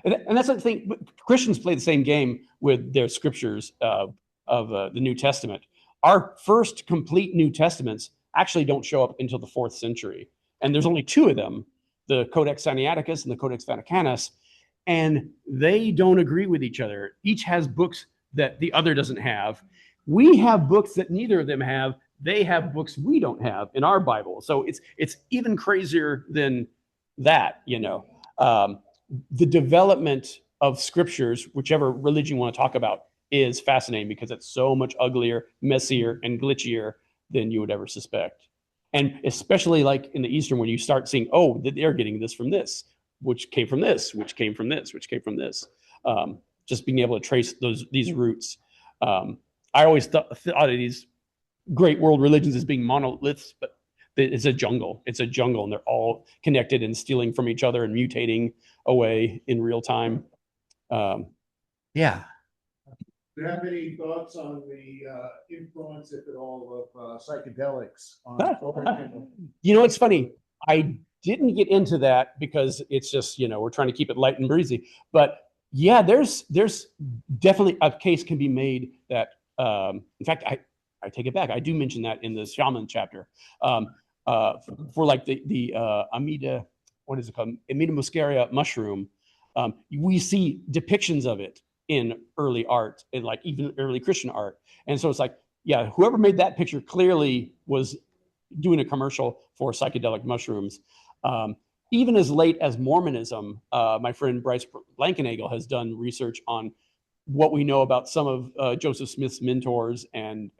And that's the thing. Christians play the same game with their scriptures of the New Testament. Our first complete New Testaments actually don't show up until the 4th century. And there's only 2 of them, the Codex Sinaiticus and the Codex Vaticanus. And they don't agree with each other. Each has books that the other doesn't have. We have books that neither of them have. They have books we don't have in our Bible. So it's even crazier than that, you know. The development of scriptures, whichever religion you want to talk about, is fascinating because it's so much uglier, messier, and glitchier than you would ever suspect. And especially like in the Eastern, when you start seeing, oh, they're getting this from this, which came from this, which came from this, which came from this. Just being able to trace these roots. I always thought of these great world religions as being monoliths, but it's a jungle. It's a jungle, and they're all connected and stealing from each other and mutating away in real time. Yeah. Do you have any thoughts on the influence, if at all, of psychedelics on? You know, it's funny. I didn't get into that because it's just, you know, we're trying to keep it light and breezy. But yeah, there's definitely a case can be made that, in fact, I take it back. I do mention that in the shaman chapter for like the Amida, what is it called? Amida muscaria mushroom. We see depictions of it in early art and like even early Christian art. And so it's like, yeah, whoever made that picture clearly was doing a commercial for psychedelic mushrooms. Even as late as Mormonism, my friend Bryce Blankenagel has done research on what we know about some of Joseph Smith's mentors and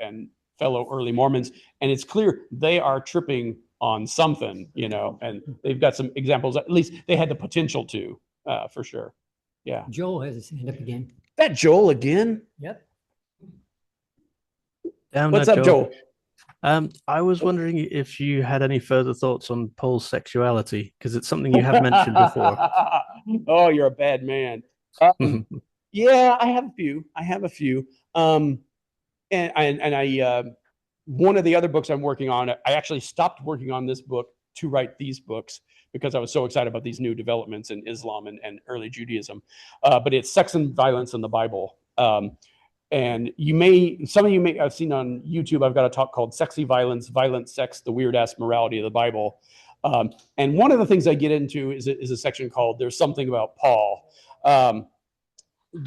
fellow early Mormons. And it's clear they are tripping on something, you know, and they've got some examples, at least they had the potential to, for sure. Yeah. Joel has his hand up again. That Joel again? Yep. What's up, Joel? I was wondering if you had any further thoughts on Paul's sexuality, because it's something you have mentioned before. Oh, you're a bad man. Yeah, I have a few. And I one of the other books I'm working on, I actually stopped working on this book to write these books because I was so excited about these new developments in Islam and early Judaism. But it's Sex and Violence in the Bible. And some of you may have seen on YouTube, I've got a talk called Sexy Violence, Violent Sex, the Weird Ass Morality of the Bible. And one of the things I get into is a section called There's Something About Paul,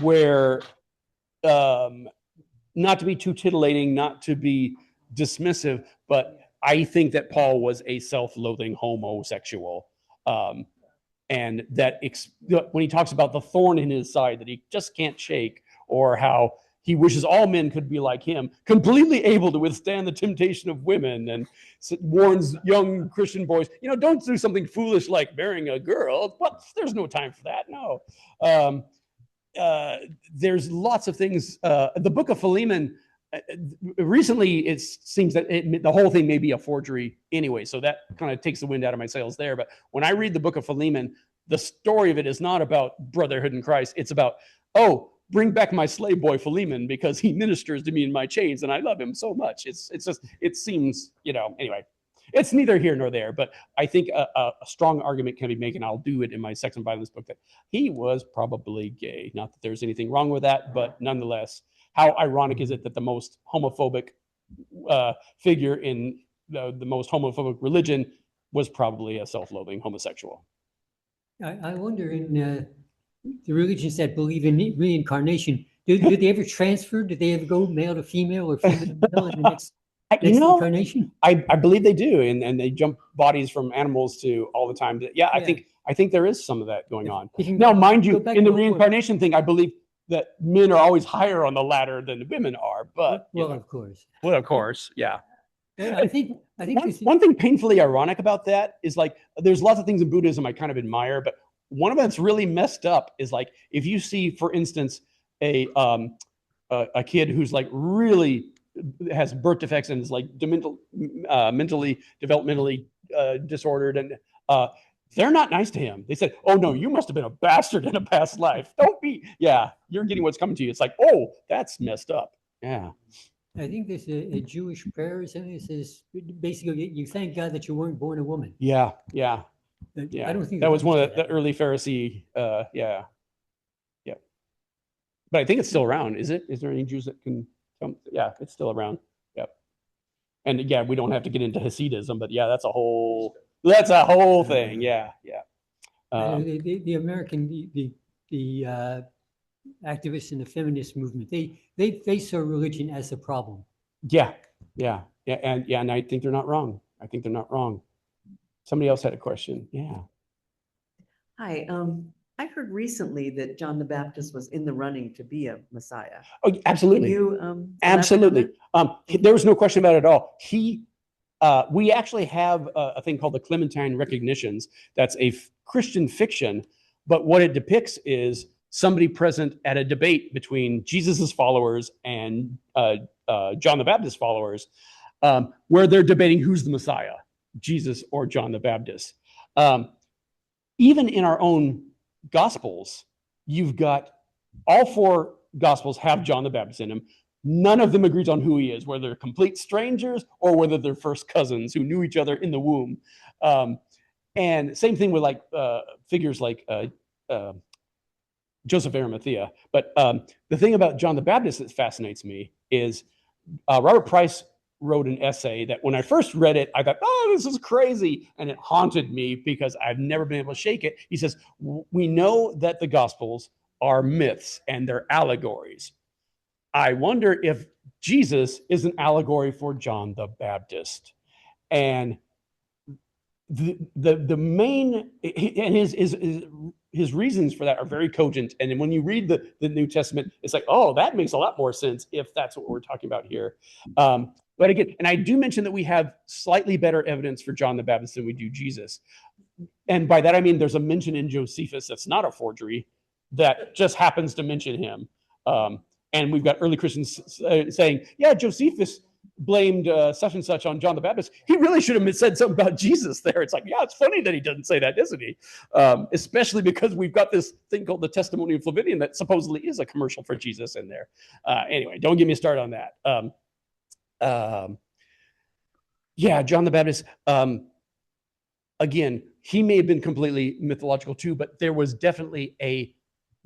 where not to be too titillating, not to be dismissive, but I think that Paul was a self-loathing homosexual. And that when he talks about the thorn in his side that he just can't shake, or how he wishes all men could be like him, completely able to withstand the temptation of women, and warns young Christian boys, you know, don't do something foolish like marrying a girl. What? There's no time for that. No. There's lots of things. The book of Philemon, recently it seems that the whole thing may be a forgery anyway, so that kind of takes the wind out of my sails there. But when I read the book of Philemon, the story of it is not about brotherhood in Christ. It's about, oh, bring back my slave boy Philemon because he ministers to me in my chains and I love him so much. It's just, it seems, anyway, it's neither here nor there, but I think a strong argument can be made, and I'll do it in my Sex and Violence book, that he was probably gay. Not that there's anything wrong with that, but nonetheless, how ironic is it that the most homophobic figure in the most homophobic religion was probably a self-loathing homosexual. I wonder, in the religions that believe in reincarnation, did they ever transfer? Did they ever go male to female or female to male in the next incarnation? I believe they do, and they jump bodies from animals to all the time. Yeah, I think there is some of that going on. Now, mind you, in the reincarnation thing, I believe that men are always higher on the ladder than the women are. But of course, yeah. I think one thing painfully ironic about that is, like, there's lots of things in Buddhism I kind of admire, but one of them that's really messed up is, like, if you see, for instance, a kid who's like really has birth defects and is like mentally developmentally disordered, and they're not nice to him. They said, "Oh no, you must have been a bastard in a past life. Don't be." Yeah, you're getting what's coming to you. It's like, oh, that's messed up. Yeah. I think there's a Jewish prayer, and it says basically, you thank God that you weren't born a woman. Yeah. I don't think that was one of the early Pharisee. Yeah. But I think it's still around. Is it? Is there any Jews that can come? Yeah, it's still around. Yep. And yeah, we don't have to get into Hasidism, but yeah, that's a whole thing. Yeah. The American, the activists in the feminist movement, they saw religion as a problem. Yeah, and I think they're not wrong. Somebody else had a question. Yeah. Hi. I heard recently that John the Baptist was in the running to be a Messiah. Oh, absolutely. Can you absolutely. There was no question about it at all. We actually have a thing called the Clementine Recognitions. That's a Christian fiction, but what it depicts is somebody present at a debate between Jesus's followers and John the Baptist followers, where they're debating who's the Messiah, Jesus or John the Baptist. Even in our own Gospels, you've got all four Gospels have John the Baptist in them. None of them agrees on who he is, whether they're complete strangers or whether they're first cousins who knew each other in the womb. And same thing with like figures like Joseph Arimathea. But the thing about John the Baptist that fascinates me is Robert Price wrote an essay that when I first read it, I thought, oh, this is crazy. And it haunted me because I've never been able to shake it. He says, we know that the Gospels are myths and they're allegories. I wonder if Jesus is an allegory for John the Baptist. And the main, and his reasons for that are very cogent. And then when you read the New Testament, it's like, oh, that makes a lot more sense if that's what we're talking about here. But again, and I do mention that we have slightly better evidence for John the Baptist than we do Jesus. And by that, I mean, there's a mention in Josephus that's not a forgery that just happens to mention him. And we've got early Christians saying, yeah, Josephus blamed such and such on John the Baptist. He really should have said something about Jesus there. It's like, yeah, it's funny that he doesn't say that, isn't he? Especially because we've got this thing called the Testimony of Flavian that supposedly is a commercial for Jesus in there. Anyway, don't get me started on that. Yeah, John the Baptist, again, he may have been completely mythological too, but there was definitely a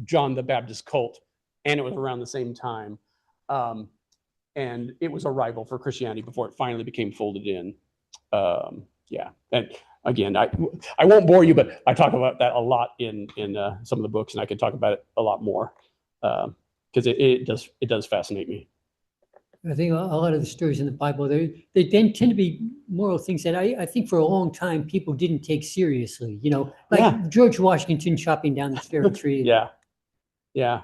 John the Baptist cult, and it was around the same time. And it was a rival for Christianity before it finally became folded in. Yeah, and again, I won't bore you, but I talk about that a lot in some of the books, and I could talk about it a lot more because it does fascinate me. I think a lot of the stories in the Bible, they tend to be moral things that I think for a long time people didn't take seriously. You know, like George Washington chopping down the fir tree. Yeah.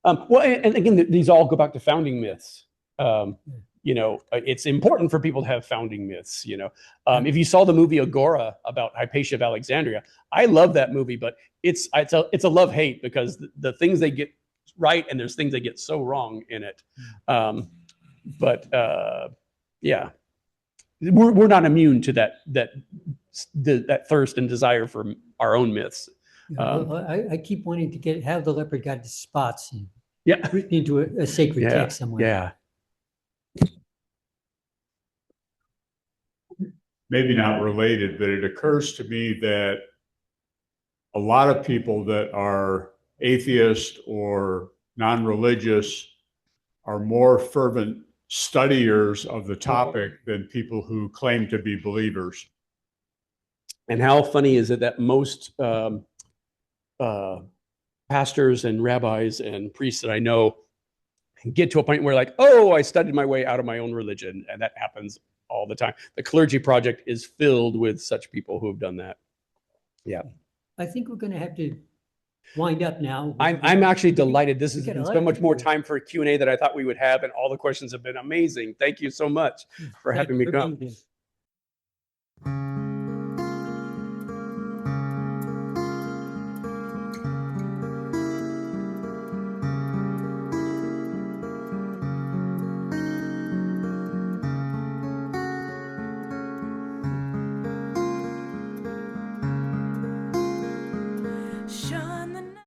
Well, and again, these all go back to founding myths. You know, it's important for people to have founding myths. You know, if you saw the movie Agora about Hypatia of Alexandria, I love that movie, but it's a love-hate because the things they get right and there's things they get so wrong in it. But yeah, we're not immune to that thirst and desire for our own myths. I keep wanting to have the leopard got the spots. Yeah. written into a sacred Yeah. text somewhere. Yeah. Maybe not related, but it occurs to me that a lot of people that are atheist or non-religious are more fervent studiers of the topic than people who claim to be believers. And how funny is it that most pastors and rabbis and priests that I know get to a point where like, oh, I studied my way out of my own religion. And that happens all the time. The Clergy Project is filled with such people who have done that. Yeah. I think we're going to have to wind up now. I'm actually delighted. This has We got a been lot so of much more people. time for a Q&A than I thought we would have. And all the questions have been amazing. Thank you so much for Thank having you me for come. being here.